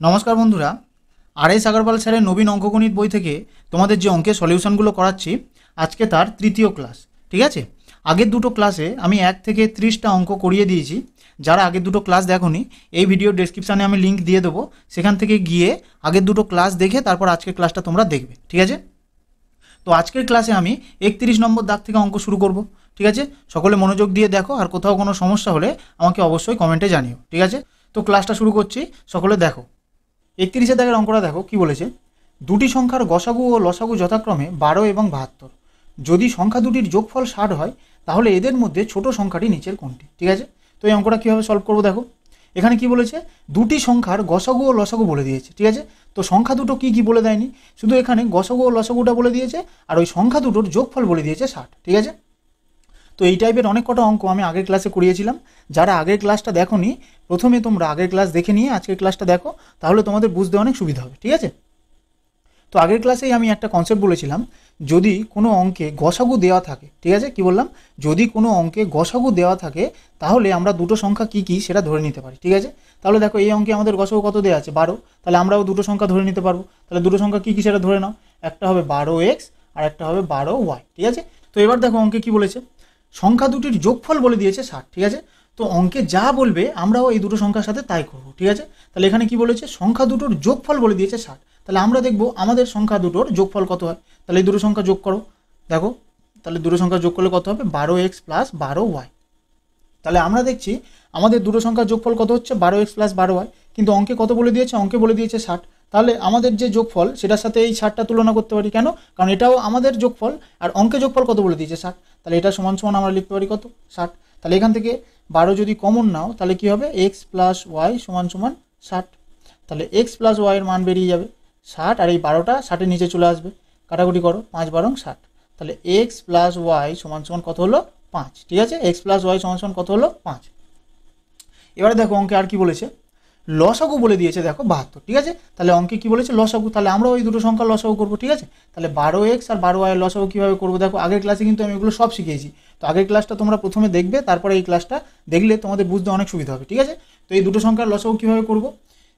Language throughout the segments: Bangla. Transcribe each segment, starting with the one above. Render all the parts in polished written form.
নমস্কার বন্ধুরা, আর.এস. আগরওয়াল স্যারের নবীন অঙ্কগণিত বই থেকে তোমাদের যে অঙ্কের সলিউশনগুলো করাচ্ছি আজকে তার তৃতীয় ক্লাস। ঠিক আছে, আগের দুটো ক্লাসে আমি 1 থেকে 30টা অঙ্ক করিয়ে দিয়েছি। যারা আগের দুটো ক্লাস দেখোনি, এই ভিডিও ডেসক্রিপশানে আমি লিঙ্ক দিয়ে দেবো, সেখান থেকে গিয়ে আগের দুটো ক্লাস দেখে তারপর আজকের ক্লাসটা তোমরা দেখবে। ঠিক আছে, তো আজকের ক্লাসে আমি 31 নম্বর দাগ থেকে অঙ্ক শুরু করব। ঠিক আছে, সকলে মনোযোগ দিয়ে দেখো, আর কোথাও কোনো সমস্যা হলে আমাকে অবশ্যই কমেন্টে জানিও। ঠিক আছে, তো ক্লাসটা শুরু করছি, সকলে দেখো। 31 দাগের অঙ্কটা দেখো কি বলেছে। দুটি সংখ্যার গসাগু ও লসাগু যথাক্রমে 12 এবং 72। যদি সংখ্যা দুটির যোগফল 60 হয় তাহলে এদের মধ্যে ছোট সংখ্যাটি নিচের কোনটি। ঠিক আছে, তো এই অঙ্কটা কীভাবে সলভ করবো দেখো। এখানে কি বলেছে, দুটি সংখ্যার গসাগু ও লসাগু বলে দিয়েছে। ঠিক আছে, তো সংখ্যা দুটো কি কি বলে দেয়নি, শুধু এখানে গসাগু ও লসাগুটা বলে দিয়েছে, আর ওই সংখ্যা দুটোর যোগফল বলে দিয়েছে 60। ঠিক আছে, তো এই টাইপের অনেক কটা অঙ্ক আমি আগের ক্লাসে করিয়েছিলাম। যারা আগের ক্লাসটা দেখোনি, প্রথমে তোমরা আগের ক্লাস দেখে নিয়ে আজকের ক্লাসটা দেখো, তাহলে তোমাদের বুঝতে অনেক সুবিধা হবে। ঠিক আছে, তো আগের ক্লাসেই আমি একটা কনসেপ্ট বলেছিলাম, যদি কোনো অঙ্কে গসাগু দেওয়া থাকে, ঠিক আছে, কি বললাম, যদি কোনো অঙ্কে গসাগু দেওয়া থাকে তাহলে আমরা দুটো সংখ্যা কি কি সেটা ধরে নিতে পারি। ঠিক আছে, তাহলে দেখো এই অঙ্কে আমাদের গসাগু কত দেওয়া আছে, 12, তাহলে আমরাও দুটো সংখ্যা ধরে নিতে পারবো। তাহলে দুটো সংখ্যা কি কি সেটা ধরে নাও, একটা হবে 12x আর একটা হবে 12y। ঠিক আছে, তো এবার দেখো অঙ্কে কি বলেছে, সংখ্যা দুটির যোগফল বলে দিয়েছে 60। ঠিক আছে, তো অঙ্কে যা বলবে আমরাও এই দুটো সংখ্যার সাথে তাই করবো। ঠিক আছে, তাহলে এখানে কি বলেছে, সংখ্যা দুটোর যোগফল বলে দিয়েছে 60। তাহলে আমরা দেখবো আমাদের সংখ্যা দুটোর যোগফল কত হয়। তাহলে এই দুটো সংখ্যা যোগ করো, দেখো, তাহলে দুটো সংখ্যা যোগ করলে কত হবে, 12x প্লাস 12y। তাহলে আমরা দেখছি আমাদের দুটো সংখ্যার যোগফল কত হচ্ছে, 12x প্লাস 12y, কিন্তু অঙ্কে কত বলে দিয়েছে, অঙ্কে বলে দিয়েছে 60। তাহলে আমাদের যে যোগফল সেটার সাথে এই 60টা তুলনা করতে পারি, কেন, কারণ এটাও আমাদের যোগফল, আর অঙ্কে যোগফল কত বলে দিয়েছে 60। তাহলে এটা সমান সমান আমরা লিখতে পারি কত, 60। তাহলে এখান থেকে 12 যদি কমন নাও তাহলে কি হবে, x প্লাস ওয়াই সমান সমান 60। তাহলে x প্লাস ওয়াই এর মান বেরিয়ে যাবে 60, আর এই 12টা 60-এর নিচে চলে আসবে, কাটাকুটি করো, 5 বারং 60। তাহলে x প্লাস ওয়াই সমান সমান কত হলো, 5। ঠিক আছে, x প্লাস ওয়াই সমান সমান কত হলো, 5। এবারে দেখো অঙ্কে আর কি বলেছে, লসাগু বলে দিয়েছে দেখো 72। ঠিক আছে, তাহলে অঙ্কে কি বলেছে, লসাগু, তাহলে আমরা ওই দুটো সংখ্যা লসাগু করবো। ঠিক আছে, তাহলে 12x আর 12y এর লসাগু কীভাবে করবো দেখো, আগের ক্লাসে কিন্তু আমি এগুলো সব শিখিয়েছি। তো আগের ক্লাসটা তোমরা প্রথমে দেখবে, তারপরে এই ক্লাসটা দেখলে তোমাদের বুঝতে অনেক সুবিধা হবে। ঠিক আছে, তো এই দুটো সংখ্যার লসাগু কীভাবে করবো,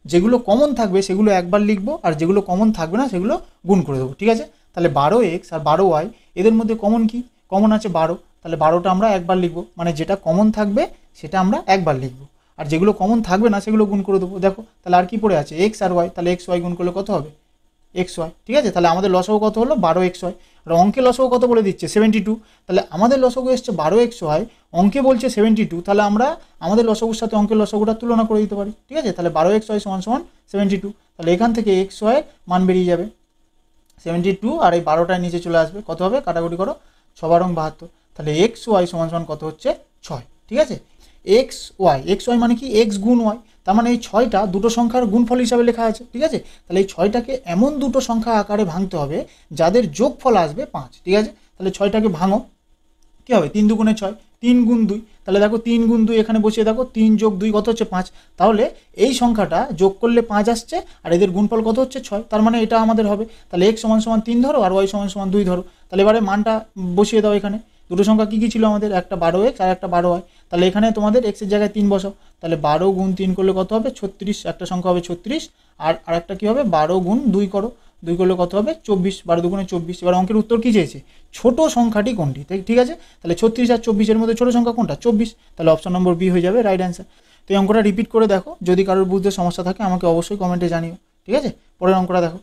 যেগুলো কমন থাকবে সেগুলো একবার লিখবো, আর যেগুলো কমন থাকবে না সেগুলো গুণ করে দেবো। ঠিক আছে, তাহলে 12x আর 12y এদের মধ্যে কমন কি, কমন আছে 12, তাহলে 12টা আমরা একবার লিখবো, মানে যেটা কমন থাকবে সেটা আমরা একবার লিখবো, আর যেগুলো কমন থাকবে না সেগুলো গুণ করে দেবো। দেখো তাহলে আর কি পড়ে আছে, এক্স আর ওয়াই, তাহলে এক্স ওয়াই গুণ করলে কত হবে, এক্স ওয়াই। ঠিক আছে, তাহলে আমাদের লসাগু কত হলো, 12xy। আর অঙ্কে লসাগু কত বলে দিচ্ছে, 72। তাহলে আমাদের লসাগু এসছে 12xy, অঙ্কে বলছে 72, তাহলে আমরা আমাদের লসাগুর সাথে অঙ্কের লসাগুটা তুলনা করে দিতে পারি। ঠিক আছে, তাহলে 12xy সমান সমান 72। তাহলে এখান থেকে xy মান বেরিয়ে যাবে 72, আর এই 12টার নিচে চলে আসবে, কত হবে, কাটাকুটি করো, 6 বারং 72। তাহলে xy সমান সমান কত হচ্ছে, 6। ঠিক আছে, xy মানে কি, x গুণ y, তার মানে এই 6টা দুটো সংখ্যার গুণফল হিসাবে লেখা আছে। ঠিক আছে, তাহলে এই 6টাকে এমন দুটো সংখ্যা আকারে ভাঙতে হবে যাদের যোগফল আসবে 5। ঠিক আছে, তাহলে 6টাকে ভাঙো, কী হবে, 3 দুগুণে 6, 3 গুণ 2, তাহলে দেখো 3 গুণ 2 এখানে বসিয়ে দেখো, 3 যোগ 2 কত হচ্ছে, 5। তাহলে এই সংখ্যাটা যোগ করলে 5 আসছে, আর এদের গুণফল কত হচ্ছে, 6, তার মানে এটা আমাদের হবে। তাহলে x সমান সমান 3 ধরো, আর y সমান সমান 2 ধরো। তাহলে এবারে মানটা বসিয়ে দাও, এখানে দুটো সংখ্যা কী কী ছিল আমাদের, একটা 12x আর একটা 12y। তাহলে এখানে তোমাদের এক্সের জায়গায় 3 বসাও, তাহলে 12 গুণ 3 করলে কত হবে, 36, একটা সংখ্যা হবে 36, আর একটা কী হবে, 12 গুণ 2 করো, 2 করলে কত হবে, 24, 12 দুগুণে 24। এবার অঙ্কের উত্তর কী চেয়েছে, ছোট সংখ্যাটি কোনটি। ঠিক আছে, তাহলে 36 আর 24-এর মধ্যে ছোট সংখ্যা কোনটা, 24, তাহলে অপশন নম্বর বি হয়ে যাবে রাইট অ্যান্সার। তো এই অঙ্কটা রিপিট করে দেখো, যদি কারোর বুঝতে সমস্যা থাকে আমাকে অবশ্যই কমেন্টে জানিও। ঠিক আছে, পরের অঙ্কটা দেখো,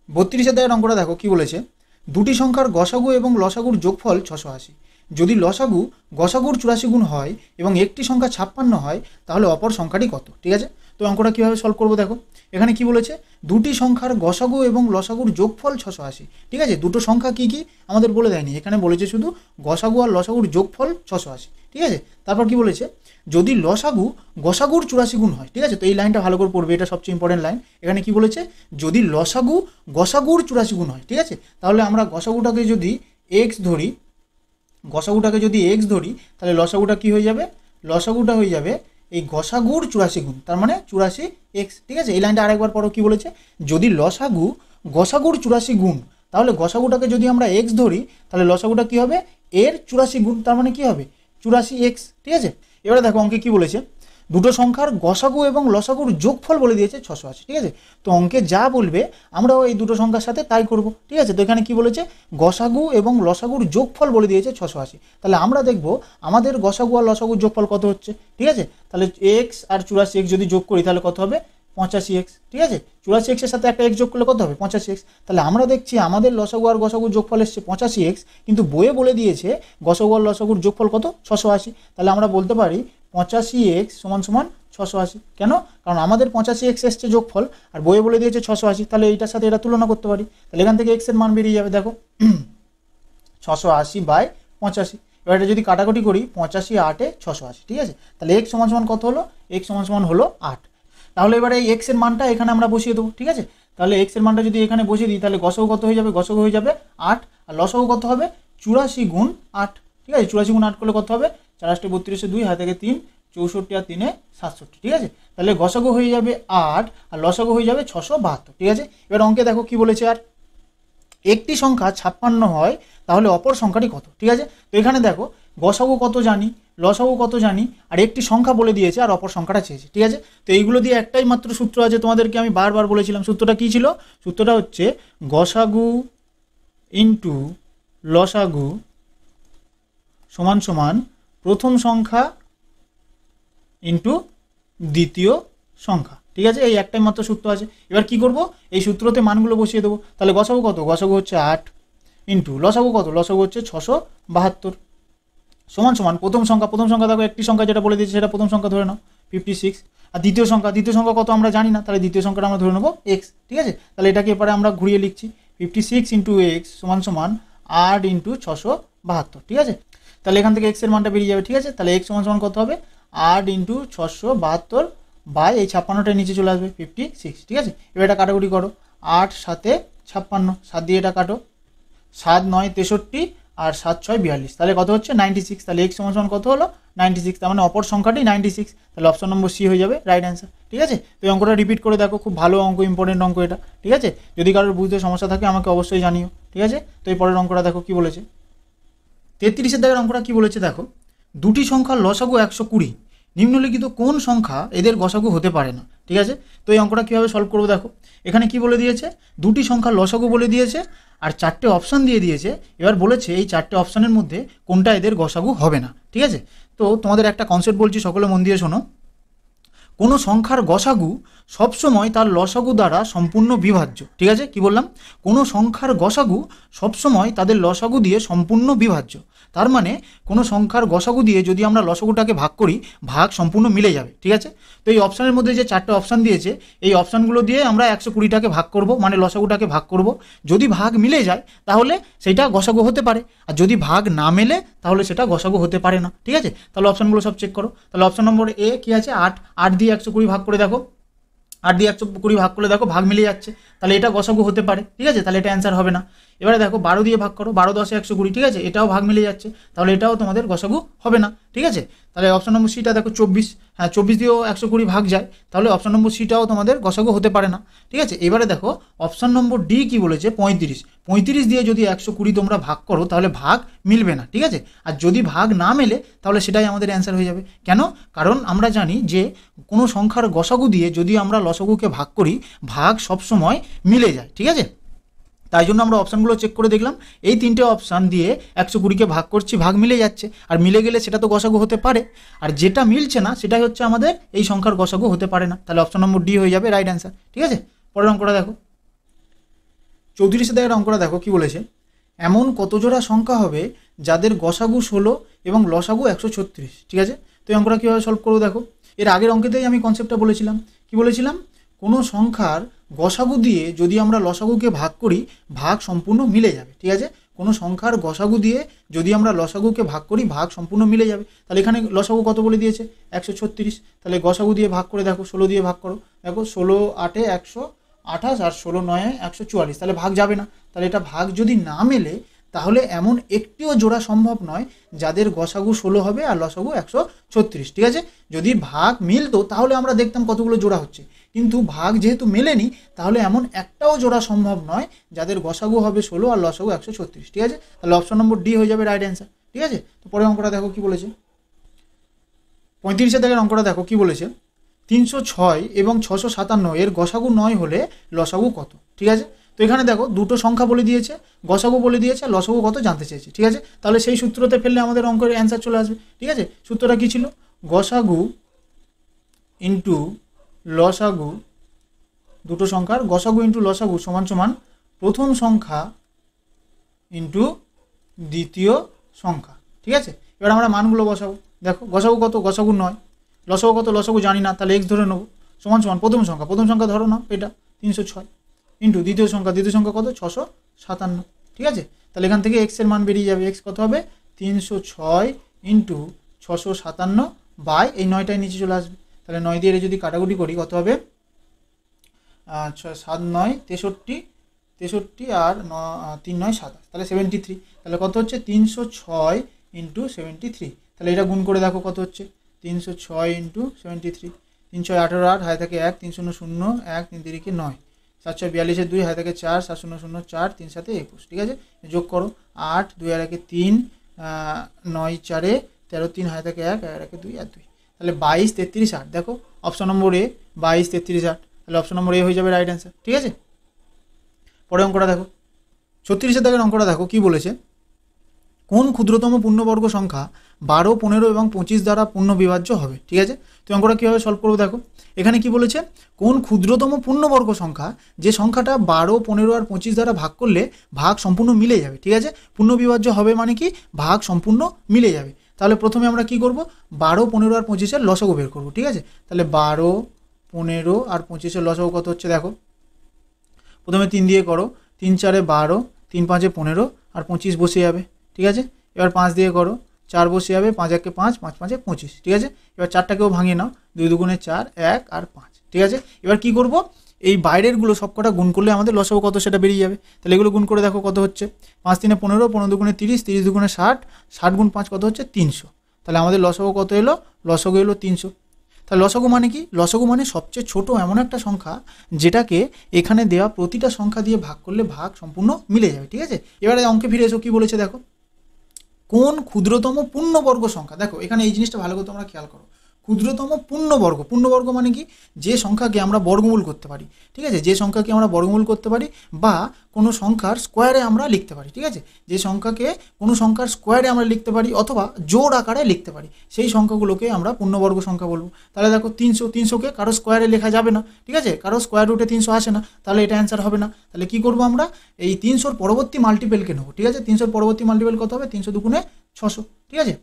32 দাগের অঙ্কটা দেখো কি বলেছে, দুটি সংখ্যার গসাগু এবং লসাগুর যোগফল 680। যদি লসাগু গসাগুর 84 গুণ হয় এবং একটি সংখ্যা 56 হয় তাহলে অপর সংখ্যাটি কত। ঠিক আছে, তো অঙ্কটা কীভাবে সলভ করবো দেখো, এখানে কি বলেছে, দুটি সংখ্যার গসাগু এবং লসাগুর যোগফল 680। ঠিক আছে, দুটো সংখ্যা কি কি আমাদের বলে দেয়নি, এখানে বলেছে শুধু গসাগু আর লসাগুর যোগফল 680। ঠিক আছে, তারপর কি বলেছে, যদি লসাগু গসাগুর 84 গুণ হয়। ঠিক আছে, তো এই লাইনটা ভালো করে পড়বে, এটা সবচেয়ে ইম্পর্টেন্ট লাইন। এখানে কি বলেছে, যদি লসাগু গসাগুর 84 গুণ হয়। ঠিক আছে, তাহলে আমরা গসাগুটাকে যদি এক্স ধরি, তাহলে লসাগুটা কি হয়ে যাবে, লসাগুটা হয়ে যাবে এই গসাগুর 84 গুণ, তার মানে 84x। ঠিক আছে, এই লাইনটা আরেকবার পড়ো, কি বলেছে, যদি লসাগু গসাগুর 84 গুণ, তাহলে গসাগুটাকে যদি আমরা x ধরি তাহলে লসাগুটা কি হবে, এর 84 গুণ, তার মানে কি হবে, 84x। ঠিক আছে, এবারে দেখো অঙ্কে কি বলেছে, দুটো সংখ্যার গসাগু এবং লসাগুর যোগফল বলে দিয়েছে 680, ঠিক আছে। তো অঙ্কে যা বলবে আমরাও এই দুটো সংখ্যার সাথে তাই করব, ঠিক আছে। তো এখানে কি বলেছে, গসাগু এবং লসাগুর যোগফল বলে দিয়েছে 680। তাহলে আমরা দেখব আমাদের গসাগু আর লসাগুর যোগফল কত হচ্ছে, ঠিক আছে। তাহলে এক্স আর 84x যদি যোগ করি তাহলে কত হবে, 85x, ঠিক আছে। 84x এর সাথে একটা x যোগ করলে কত হবে, 85x। তাহলে আমরা দেখছি আমাদের লসাগু আর গসাগুর যোগফল এসছে 85x, কিন্তু বইয়ে বলে দিয়েছে গসাগু আর লসাগুর যোগফল কত, 680। তাহলে আমরা বলতে পারি 85x সমান সমান 680। কেন, কারণ আমাদের 85x এসছে যোগফল আর বইয়ে বলে দিয়েছে 680। তাহলে এইটার সাথে এটা তুলনা করতে পারি। তাহলে এখান থেকে x এর মান বেরিয়ে যাবে, দেখো 680/85। এবার এটা যদি কাটাকুটি করি 85 8 680, ঠিক আছে। তাহলে x সমান সমান কত হলো, x সমান সমান হলো 8। তাহলে এবারে এই x এর মানটা এখানে আমরা বসিয়ে দেবো, ঠিক আছে। তাহলে x এর মানটা যদি এখানে বসিয়ে দিই তাহলে গসাগু কত হয়ে যাবে, গসাগু হয়ে যাবে 8, আর লসাগু কত হবে 84 গুণ 8, ঠিক আছে। 84 গুণ 8 করলে কত হবে, 4 8 32 2 হাতে থেকে 3 64 আর 3 67, ঠিক আছে। তাহলে গসাগু হয়ে যাবে 8 আর লসাগু হয়ে যাবে 672, ঠিক আছে। এবার অঙ্কে দেখো কি বলেছে, আর একটি সংখ্যা 56 হয় তাহলে অপর সংখ্যাটি কত, ঠিক আছে। তো এখানে দেখো গসাগু কত জানি, লসাগু কত জানি, আর একটি সংখ্যা বলে দিয়েছে আর অপর সংখ্যাটা চেয়েছে, ঠিক আছে। তো এইগুলো দিয়ে একটাই মাত্র সূত্র আছে, তোমাদেরকে আমি বারবার বলেছিলাম। সূত্রটা কী ছিল, সূত্রটা হচ্ছে গসাগু ইন্টু লসাগু সমান সমান প্রথম সংখ্যা ইন্টু দ্বিতীয় সংখ্যা, ঠিক আছে। এই একটাই মাত্র সূত্র আছে। এবার কি করব, এই সূত্রতে মানগুলো বসিয়ে দেবো। তাহলে গসাগু কত, গসাগু হচ্ছে 8 ইন্টু লসাগু কত, লসাগু হচ্ছে 672 সমান সমান প্রথম সংখ্যা দেখো একটি সংখ্যা যেটা বলে দিয়েছে সেটা প্রথম সংখ্যা ধরে নাও 56, আর দ্বিতীয় সংখ্যা কত আমরা জানি না, তাহলে দ্বিতীয় সংখ্যাটা আমরা ধরে নেবো x, ঠিক আছে। তাহলে এটাকে এবারে আমরা ঘুরিয়ে লিখছি 56 ইন্টু x সমান সমান 8 ইন্টু 672, ঠিক আছে। তাহলে এখান থেকে x এর মানটা বেরিয়ে যাবে, ঠিক আছে। তাহলে x সমান সমান কত হবে, 8 ইন্টু 672 বাই এই 56টার নিচে চলে আসবে 56, ঠিক আছে। এবার এটা কাটাকুটি করো, 8 7 56, 7 দিয়ে এটা কাটো, 7 9 63 আর 7 6 42, তাহলে কত হচ্ছে 96। তাহলে x সমান সমান কত হলো 96, তার মানে অপর সংখ্যাটি 96। তাহলে অপশন নম্বর সি হয়ে যাবে রাইট অ্যান্সার, ঠিক আছে। তো এই অঙ্কটা রিপিট করে দেখো, খুব ভালো অঙ্ক, ইম্পর্টেন্ট অঙ্ক এটা, ঠিক আছে। যদি কারোর বুঝতে সমস্যা থাকে আমাকে অবশ্যই জানিও, ঠিক আছে। তো এই পরের অঙ্কটা দেখো কি বলেছে, 33 দাগের অঙ্কটা কি বলেছে দেখো, দুটি সংখ্যার লসাগু 120, নিম্নলিখিত কোন সংখ্যা এদের গসাগু হতে পারে না, ঠিক আছে। তো এই অঙ্কটা কীভাবে সলভ করবো দেখো, এখানে কি বলে দিয়েছে, দুটি সংখ্যার লসাগু বলে দিয়েছে আর 4টে অপশান দিয়ে দিয়েছে। এবার বলেছে এই 4টে অপশানের মধ্যে কোনটা এদের গসাগু হবে না, ঠিক আছে। তো তোমাদের একটা কনসেপ্ট বলছি, সকলে মন দিয়ে শোনো। কোনো সংখ্যার গসাগু সবসময় তার লসাগু দ্বারা সম্পূর্ণ বিভাজ্য, ঠিক আছে। কি বললাম, কোনো সংখ্যার গসাগু সবসময় তাদের লসাগু দিয়ে সম্পূর্ণ বিভাজ্য। তার মানে কোনো সংখ্যার গসাগু দিয়ে যদি আমরা লসাগুটাকে ভাগ করি, ভাগ সম্পূর্ণ মিলে যাবে, ঠিক আছে। তো এই অপশানের মধ্যে যে 4টে অপশান দিয়েছে, এই অপশানগুলো দিয়ে আমরা 120টাকে ভাগ করব, মানে লসাগুটাকে ভাগ করব। যদি ভাগ মিলে যায় তাহলে সেটা গসাগু হতে পারে, আর যদি ভাগ না মেলে তাহলে সেটা গসাগু হতে পারে না, ঠিক আছে। তাহলে অপশানগুলো সব চেক করো। তাহলে অপশান নম্বর এ কী আছে, 8 দিয়ে 120 ভাগ করে দেখো, 8 দিয়ে 120 ভাগ করলে দেখো ভাগ মিলে যাচ্ছে, তাহলে এটা গসাগু হতে পারে, ঠিক আছে। তাহলে এটা অ্যান্সার হবে না। এবারে দেখো 12 দিয়ে ভাগ করো, 12 10 120, ঠিক আছে, এটাও ভাগ মিলে যাচ্ছে, তাহলে এটাও তোমাদের গসাগু হবে না, ঠিক আছে। তাহলে অপশন নম্বর সিটা দেখো 24, হ্যাঁ 24 দিয়েও 120 ভাগ যায়, তাহলে অপশন নম্বর সিটাও তোমাদের গসাগু হতে পারে না, ঠিক আছে। এবারে দেখো অপশন নম্বর ডি কি বলেছে, 35 দিয়ে যদি 120 তোমরা ভাগ করো তাহলে ভাগ মিলবে না, ঠিক আছে। আর যদি ভাগ না মেলে তাহলে সেটাই আমাদের অ্যান্সার হয়ে যাবে। কেন, কারণ আমরা জানি যে কোনো সংখ্যার গসাগু দিয়ে যদি আমরা লসাগুকে ভাগ করি, ভাগ সবসময় মিলে যায়, ঠিক আছে। তাই জন্য আমরা অপশানগুলো চেক করে দেখলাম, এই 3টে অপশান দিয়ে 120কে ভাগ করছি, ভাগ মিলে যাচ্ছে, আর মিলে গেলে সেটা তো গসাগু হতে পারে, আর যেটা মিলছে না সেটাই হচ্ছে আমাদের এই সংখ্যার গসাগু হতে পারে না। তাহলে অপশান নম্বর ডি হয়ে যাবে রাইট অ্যান্সার, ঠিক আছে। পরের অঙ্কটা দেখো, 34 দাগের অঙ্কটা দেখো কি বলেছে, এমন কত জোড়া সংখ্যা হবে যাদের গসাগু 16 এবং লসাগু 136, ঠিক আছে। তো এই অঙ্কটা কীভাবে সলভ করবো দেখো, এর আগের অঙ্কেতেই আমি কনসেপ্টটা বলেছিলাম। কি বলেছিলাম, কোনো সংখ্যার গসাগু দিয়ে যদি আমরা লসাগুকে ভাগ করি, ভাগ সম্পূর্ণ মিলে যাবে, ঠিক আছে। কোনো সংখ্যার গসাগু দিয়ে যদি আমরা লসাগুকে ভাগ করি, ভাগ সম্পূর্ণ মিলে যাবে। তাহলে এখানে লসাগু কত বলে দিয়েছে 136, তাহলে গসাগু দিয়ে ভাগ করে দেখো, 16 দিয়ে ভাগ করো, দেখো 16 8 128 আর 16 9 144, তাহলে ভাগ যাবে না। তাহলে এটা ভাগ যদি না মেলে তাহলে এমন একটিও জোড়া সম্ভব নয় যাদের গসাগু 16 হবে আর লসাগু 136, ঠিক আছে। যদি ভাগ মিলতো তাহলে আমরা দেখতাম কতগুলো জোড়া হচ্ছে, কিন্তু ভাগ যেহেতু মেলেনি তাহলে এমন একটাও জোড়া সম্ভব নয় যাদের গসাগু হবে 16 আর লসাগু 136, ঠিক আছে। তাহলে অপশন নম্বর ডি হয়ে যাবে রাইট অ্যান্সার, ঠিক আছে। তো পরের অঙ্কটা দেখো কি বলেছে, 35 দাগের অঙ্কটা দেখো কি বলেছে, 306 এবং 657 এর গসাগু 9 হলে লসাগু কত। ঠিক আছে, তো এখানে দেখো দুটো সংখ্যা বলে দিয়েছে, গসাগু বলে দিয়েছে, লসাগু কত জানতে চেয়েছে। ঠিক আছে, তাহলে সেই সূত্রতে ফেললে আমাদের অঙ্কের অ্যান্সার চলে আসবে। ঠিক আছে, সূত্রটা কি ছিল, গসাগু ইন্টু লসাগু, দুটো সংখ্যার গসাগু ইন্টু লসাগু সমান সমান প্রথম সংখ্যা ইন্টু দ্বিতীয় সংখ্যা। ঠিক আছে, এবার আমরা মানগুলো বসাবো। দেখো গসাগু কত, গসাগু 9, লসাগু কত, লসাগু জানি না, তাহলে এক্স ধরে নেবো, সমান সমান প্রথম সংখ্যা ধরো না এটা 306 ইন্টু দ্বিতীয় সংখ্যা কত 657। ঠিক আছে, তাহলে এখান থেকে এক্সের মান বেরিয়ে যাবে, এক্স কত হবে 306 ইন্টু 657 বাই এই 9টাই নিচে চলে আসবে। তাহলে 9 দিয়ে যদি কাটাকুটি করি কত হবে, 7 9 63 আর 3 9 27, তাহলে 73। তাহলে কত হচ্ছে 306 ইন্টু 73। তাহলে এটা গুণ করে দেখো কত হচ্ছে 306 ইন্টু 73, 3 6 18 8 হাতে থাকে 1, 3 0 0 1, 3 3 9, 7 6 42 2 হাতে থাকে 4, 7 0 0 4, 3 7 21। ঠিক আছে, যোগ করো 8 2 আর 1 3, 9 4 13 3 হাতে থাকে 1 আর 1 2 আর 2, তাহলে 22 33 8। দেখো অপশন নম্বর এ 22 33 8, তাহলে অপশন নম্বর এ হয়ে যাবে রাইট অ্যান্সার। ঠিক আছে, পরে অঙ্কটা দেখো 36 দাগের অঙ্কটা দেখো কি বলেছে, কোন ক্ষুদ্রতম পূর্ণবর্গ সংখ্যা 12 15 এবং 25 দ্বারা পূর্ণ বিভাজ্য হবে। ঠিক আছে, তো অঙ্কটা কীভাবে সলভ করবো দেখো, এখানে কি বলেছে, কোন ক্ষুদ্রতম পূর্ণবর্গ সংখ্যা যে সংখ্যাটা 12 15 আর 25 দ্বারা ভাগ করলে ভাগ সম্পূর্ণ মিলে যাবে। ঠিক আছে, পূর্ণ বিভাজ্য হবে মানে কি, ভাগ সম্পূর্ণ মিলে যাবে। তাহলে প্রথমে আমরা কি করব, 12 15 আর 25-এর লসাগু বের করব। ঠিক আছে, তাহলে 12 15 আর 25-এর লসাগু কত হচ্ছে দেখো, প্রথমে 3 দিয়ে করো, 3 4 12, 3 5 15 আর 25 বসে যাবে। ঠিক আছে, এবার 5 দিয়ে করো, 4 বসে যাবে, 5 1 5, 5 5 25। ঠিক আছে, এবার 4টাকেও ভাঙিয়ে নাও, 2 2 4, 1 আর 5। ঠিক আছে, এবার কি করব, এই বাইরেরগুলো সব কটা গুণ করলে আমাদের লসাগু কত সেটা বেরিয়ে যাবে। তাহলে এগুলো গুণ করে দেখো কত হচ্ছে, 5 3 15, 15 2 30, 30 2 60, 60 গুণ 5 কত হচ্ছে 300। তাহলে আমাদের লসাগু কত এলো, লসাগু এলো 300। তাহলে লসাগু মানে কি, লসাগু মানে সবচেয়ে ছোট এমন একটা সংখ্যা যেটাকে এখানে দেওয়া প্রতিটা সংখ্যা দিয়ে ভাগ করলে ভাগ সম্পূর্ণ মিলে যাবে। ঠিক আছে, এবারে অঙ্কে ফিরে এসো, কি বলেছে দেখো, কোন ক্ষুদ্রতম পূর্ণবর্গ সংখ্যা, দেখো এখানে এই জিনিসটা ভালো করে তোমরা খেয়াল করো, ক্ষুদ্রতম পূর্ণবর্গ মানে কি, যে সংখ্যাকে আমরা বর্গমূল করতে পারি। ঠিক আছে, যে সংখ্যাকে আমরা বর্গমূল করতে পারি বা কোনো সংখ্যার স্কোয়ারে আমরা লিখতে পারি। ঠিক আছে, যে সংখ্যাকে কোনো সংখ্যার স্কোয়ারে আমরা লিখতে পারি অথবা জোড় আকারে লিখতে পারি, সেই সংখ্যাগুলোকে আমরা পূর্ণবর্গ সংখ্যা বলবো। তাহলে দেখো 300কে কারো স্কোয়ারে লেখা যাবে না। ঠিক আছে, কারো স্কোয়ার রুটে 300 আসে না, তাহলে এটা অ্যান্সার হবে না। তাহলে কি করবো, আমরা এই 300-র পরবর্তী মাল্টিপেলকে নেবো। ঠিক আছে, 300-র পরবর্তী মাল্টিপেল কত হবে, 300 2 600। ঠিক আছে,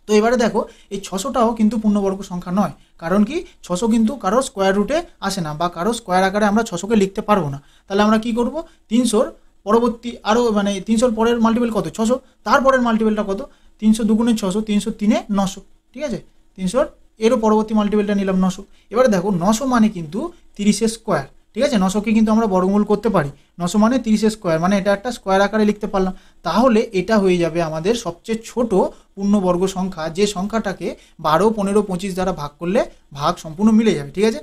তো এবারে দেখো এই 600টাও কিন্তু পূর্ণবর্গ সংখ্যা নয়, কারণ কি 600 কিন্তু কারো স্কোয়ার রুটে আসে না বা কারো স্কোয়ার আকারে আমরা 600কে লিখতে পারবো না। তাহলে আমরা কি করব, 300-র পরবর্তী আরও মানে 300-র পরের মাল্টিপেল কত 600, তারপরের মাল্টিপেলটা কত 300 2 600, 300 3 900। ঠিক আছে, 300-র এরও পরবর্তী মাল্টিপেলটা নিলাম 900। এবারে দেখো 900 মানে কিন্তু 30-এর স্কোয়ার। ঠিক আছে, 900কে কিন্তু আমরা বর্গমূল করতে পারি, 900 মানে 30-এর স্কোয়ার, মানে এটা একটা স্কোয়ার আকারে লিখতে পারলাম। তাহলে এটা হয়ে যাবে আমাদের সবচেয়ে ছোট পূর্ণবর্গ সংখ্যা, যে সংখ্যাটাকে 12 15 25 দ্বারা ভাগ করলে ভাগ সম্পূর্ণ মিলে যাবে। ঠিক আছে,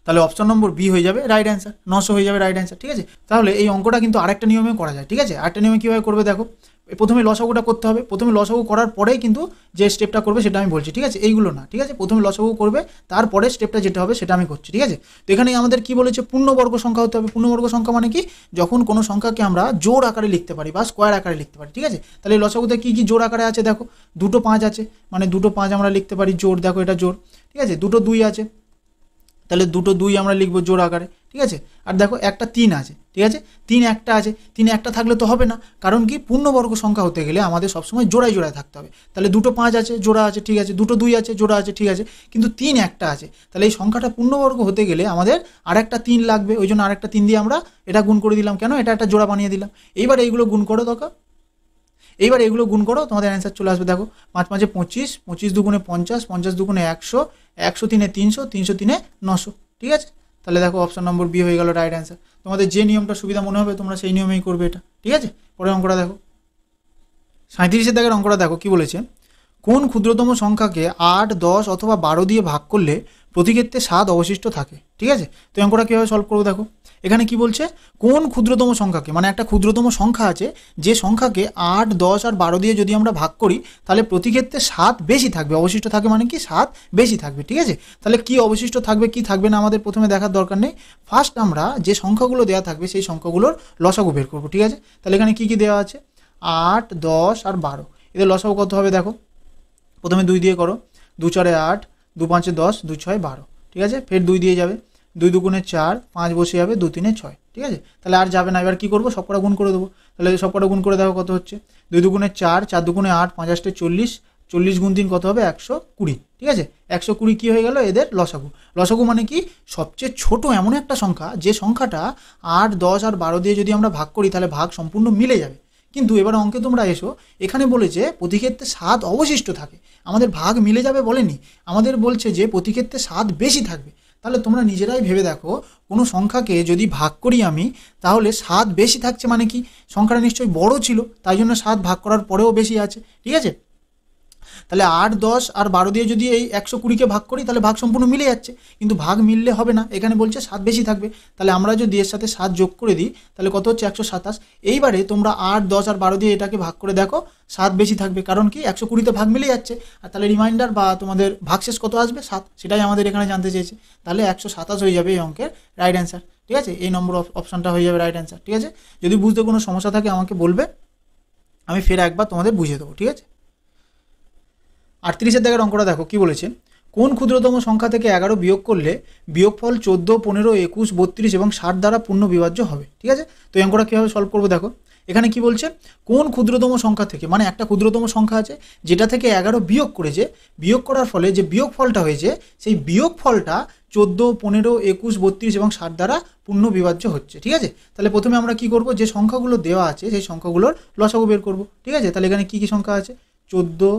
তাহলে অপশন নম্বর বি হয়ে যাবে রাইট অ্যান্সার, 900 হয়ে যাবে রাইট অ্যান্সার। ঠিক আছে, তাহলে এই অঙ্কটা কিন্তু আরেকটা নিয়মে করা যায়। ঠিক আছে, আরেকটা নিয়মে কীভাবে করবে দেখো, প্রথমে লসাগুটা করতে হবে, প্রথমে লসাগু করার পরেই কিন্তু যে স্টেপটা করবে সেটা আমি বলছি। ঠিক আছে, এইগুলো না, ঠিক আছে, প্রথমে লসাগু করবে, তারপরে স্টেপটা যেটা হবে সেটা আমি করছি। ঠিক আছে, তো এখানে আমাদের কি বলেছে, পূর্ণবর্গ সংখ্যা হতে হবে। পূর্ণবর্গ সংখ্যা মানে কি, যখন কোনো সংখ্যাকে আমরা জোড় আকারে লিখতে পারি বা স্কোয়ার আকারে লিখতে পারি। ঠিক আছে, তাহলে লসাগুতে কি কি জোড় আকারে আছে দেখো, 2 5 আছে, মানে 2 5 আমরা লিখতে পারি জোড়, দেখো এটা জোড়। ঠিক আছে, 2 2 আছে, তাহলে 2 2 আমরা লিখবো জোড় আকারে। ঠিক আছে, আর দেখো একটা 3 আছে। ঠিক আছে, 3 একটা আছে, 3 একটা থাকলে তো হবে না, কারণ কি পূর্ণবর্গ সংখ্যা হতে গেলে আমাদের সবসময় জোড়ায় জোড়ায় থাকতে হবে। তাহলে 2 5 আছে, জোড়া আছে। ঠিক আছে, 2 2 আছে, জোড়া আছে। ঠিক আছে, কিন্তু 3 একটা আছে, তাহলে এই সংখ্যাটা পূর্ণবর্গ হতে গেলে আমাদের আরেকটা 3 লাগবে, ওই জন্য আরেকটা 3 দিয়ে আমরা এটা গুণ করে দিলাম, কেন, এটা একটা জোড়া বানিয়ে দিলাম। এইবার এইগুলো গুণ করো দরকার, এইবার এগুলো গুণ করো, তোমাদের অ্যান্সার চলে আসবে। দেখো 5 5 25, 25 2 50, 50 2 100, 100 3 300, 300 3 900। ঠিক আছে, তাহলে দেখো অপশন নম্বর বি হয়ে গেল রাইট অ্যান্সার। তোমাদের যে নিয়মটা সুবিধা মনে হবে তোমরা সেই নিয়মেই করবে এটা। ঠিক আছে, পরের অঙ্কটা দেখো, 37 দাগের অঙ্কটা দেখো কি বলেছে, কোন ক্ষুদ্রতম সংখ্যাকে 8 10 অথবা 12 দিয়ে ভাগ করলে প্রতি ক্ষেত্রে 7 অবশিষ্ট থাকে। ঠিক আছে, তো অঙ্কটা কীভাবে সলভ করবো দেখো। এখানে কি বলছে, কোন ক্ষুদ্রতম সংখ্যাকে, মানে একটা ক্ষুদ্রতম সংখ্যা আছে যে সংখ্যাকে 8, 10 আর 12 দিয়ে যদি আমরা ভাগ করি তাহলে প্রতি ক্ষেত্রে 7 বেশি থাকবে, অবশিষ্ট থাকে মানে কি 7 বেশি থাকবে। ঠিক আছে, তাহলে কি অবশিষ্ট থাকবে কি থাকবে না আমাদের প্রথমে দেখার দরকার নেই। ফার্স্ট আমরা যে সংখ্যাগুলো দেওয়া থাকবে সেই সংখ্যাগুলোর লসাগু বের করবো। ঠিক আছে, তাহলে এখানে কি কি দেওয়া আছে, 8, 10 আর 12, এদের লসাগু কত হবে দেখো। প্রথমে 2 দিয়ে করো, 2 4 8, 2 5 10, 2 6 12। ঠিক আছে, ফের 2 দিয়ে যাবে, 2 2 4, 5 বসে যাবে, 2 3 6। ঠিক আছে, তাহলে আর যাবে না। এবার কি করবো, সবকটা গুণ করে দেবো। তাহলে সবকটা গুণ করে দেখো কত হচ্ছে, 2 2 4, 4 2 8, 5 8 40, 40 গুণ 3 কত হবে 120। ঠিক আছে, 120 কি হয়ে গেল এদের লসাগু। লসাগু মানে কি, সবচেয়ে ছোট এমন একটা সংখ্যা যে সংখ্যাটা 8, 10 আর 12 দিয়ে যদি আমরা ভাগ করি তাহলে ভাগ সম্পূর্ণ মিলে যাবে। কিন্তু এবার অঙ্কে তোমরা এসো, এখানে বলেছে প্রতি ক্ষেত্রে 7 অবশিষ্ট থাকে, আমাদের ভাগ মিলে যাবে বলেনি, আমাদের বলছে যে প্রতি ক্ষেত্রে 7 বেশি থাকবে। তাহলে তোমরা নিজেরাই ভেবে দেখো, কোনো সংখ্যাকে যদি ভাগ করি আমি তাহলে 7 বেশি থাকছে মানে কি, সংখ্যাটা নিশ্চয়ই বড় ছিল, তাই জন্য 7 ভাগ করার পরেও বেশি আছে। ঠিক আছে, তাহলে 8, 10 আর 12 দিয়ে যদি এই 120কে ভাগ করি তাহলে ভাগ সম্পূর্ণ মিলে যাচ্ছে, কিন্তু ভাগ মিললে হবে না, এখানে বলছে 7 বেশি থাকবে। তাহলে আমরা যদি এর সাথে 7 যোগ করে দিই তাহলে কত হচ্ছে 127। এইবারে তোমরা 8, 10 আর 12 দিয়ে এটাকে ভাগ করে দেখো, 7 বেশি থাকবে, কারণ কি 120তে ভাগ মিলে যাচ্ছে। আর তাহলে রিমাইন্ডার বা তোমাদের ভাগশেষ কত আসবে, 7, সেটাই আমাদের এখানে জানতে চেয়েছে। তাহলে 127 হয়ে যাবে এই অঙ্কের রাইট অ্যান্সার। ঠিক আছে, এই নম্বর অপশানটা হয়ে যাবে রাইট অ্যান্সার। ঠিক আছে, যদি বুঝতে কোনো সমস্যা থাকে আমাকে বলবে, আমি ফের একবার তোমাদের বুঝিয়ে দেবো। ঠিক আছে, 38 দাগের অঙ্কটা দেখো কি বলেছে, কোন ক্ষুদ্রতম সংখ্যা থেকে 11 বিয়োগ করলে বিয়োগফল 14, 15, 21, 32 এবং 60 দ্বারা পূর্ণ বিভাজ্য হবে। ঠিক আছে, তো এই অঙ্কটা কীভাবে সলভ করবো দেখো। এখানে কি বলছে, কোন ক্ষুদ্রতম সংখ্যা থেকে, মানে একটা ক্ষুদ্রতম সংখ্যা আছে যেটা থেকে 11 বিয়োগ করেছে, বিয়োগ করার ফলে যে বিয়োগফলটা হয়েছে সেই বিয়োগফলটা 14, 15, 21, 32 এবং 60 দ্বারা পূর্ণ বিভাজ্য হচ্ছে। ঠিক আছে, তাহলে প্রথমে আমরা কি করব, যে সংখ্যাগুলো দেওয়া আছে সেই সংখ্যাগুলোর লসাগু বের করব। ঠিক আছে, তাহলে এখানে কি কি সংখ্যা আছে, 14,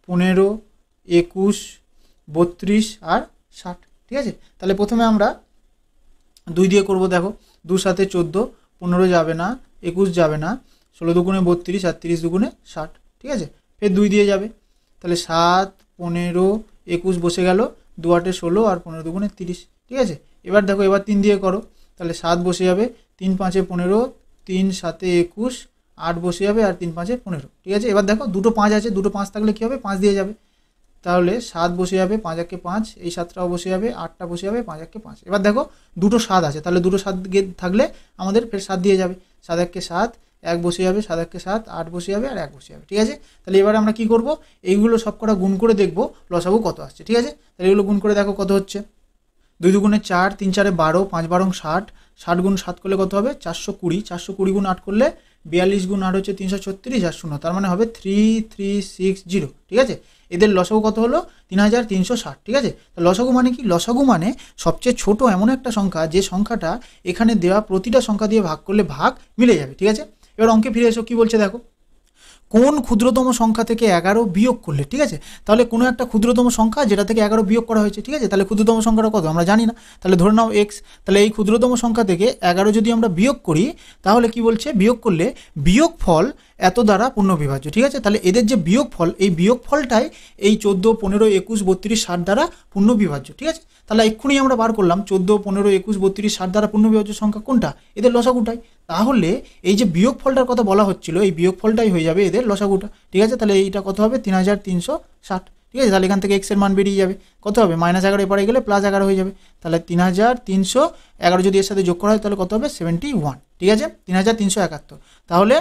15, 21, 32 আর 60। ঠিক আছে, তাহলে প্রথমে আমরা 2 দিয়ে করব। দেখো 2 7 14, 15 যাবে না, 21 যাবে না, 16 দুগুণে 32 আর 30 দুগুণে 60। ঠিক আছে, ফের 2 দিয়ে যাবে, তাহলে 7, 15, 21 বসে গেল, 2 8 16 আর 15 দুগুণে 30। ঠিক আছে, এবার দেখো এবার 3 দিয়ে করো, তাহলে 7 বসে যাবে, 3 5 15, 3 7 21, 8 বসে যাবে আর 3 5 15। ঠিক আছে, এবার দেখো দুটো 5 আছে, দুটো 5 থাকলে কী হবে, 5 দিয়ে যাবে, তাহলে 7 বসে যাবে, 5 1 5, এই 7টাও বসে যাবে, 8টা বসে যাবে, 5 1 5। এবার দেখো দুটো 7 আছে, তাহলে দুটো 7 থাকলে আমাদের ফের 7 দিয়ে যাবে, 7 1 7, 1 বসে যাবে, 7 1 7, 8 বসে যাবে আর 1 বসে যাবে। ঠিক আছে, তাহলে এবার আমরা কি করব, এইগুলো সব কটা গুণ করে দেখব লসাগু কত আসছে। ঠিক আছে, তাহলে এগুলো গুণ করে দেখো কত হচ্ছে, 2 দুগুণে 4, 3 4 12, 5 12 60, 60 গুণ 7 করলে কত হবে 420, 420 গুণ 8 করলে 42 গুণ 8 হচ্ছে 336 আর 0, তার মানে হবে 3360। ঠিক আছে, এদের লসাগু কত হলো 3360। ঠিক আছে, লসাগু মানে কি, লসাগু মানে সবচেয়ে ছোট এমন একটা সংখ্যা যে সংখ্যাটা এখানে দেওয়া প্রতিটা সংখ্যা দিয়ে ভাগ করলে ভাগ মিলে যাবে। ঠিক আছে, এবার অঙ্কে ফিরে এসো, কি বলছে দেখো, কোন ক্ষুদ্রতম সংখ্যা থেকে 11 বিয়োগ করলে। ঠিক আছে, তাহলে কোনো একটা ক্ষুদ্রতম সংখ্যা যেটা থেকে 11 বিয়োগ করা হয়েছে। ঠিক আছে, তাহলে ক্ষুদ্রতম সংখ্যাটা কত আমরা জানি না, তাহলে ধরে নাও x। তাহলে এই ক্ষুদ্রতম সংখ্যা থেকে 11 যদি আমরা বিয়োগ করি তাহলে কি বলছে, বিয়োগ করলে বিয়োগফল এত দ্বারা পূর্ণ বিভাজ্য। ঠিক আছে, তাহলে এদের যে বিয়োগফল, এই বিয়োগফলটাই এই 14, 15, 21, 32, 60 দ্বারা পূর্ণ বিভাজ্য। ঠিক আছে, তাহলে এক্ষুনি আমরা বার করলাম 14, 15, 21, 32, 60 দ্বারা পূর্ণ বিভাজ্য সংখ্যা কোনটা, এদের লসাগুটাই। তাহলে এই যে বিয়োগফলটার কথা বলা হচ্ছিল এই বিয়োগফলটাই হয়ে যাবে এদের লসাগুটা। ঠিক আছে, তাহলে এইটা কত হবে 3360। ঠিক আছে, তাহলে এখান থেকে x এর মান বেরিয়ে যাবে, কত হবে -11 এপারে গেলে +11 হয়ে যাবে, তাহলে 3311 যদি এর সাথে যোগ করা হয় তাহলে কত হবে 71। ঠিক আছে, 3371। তাহলে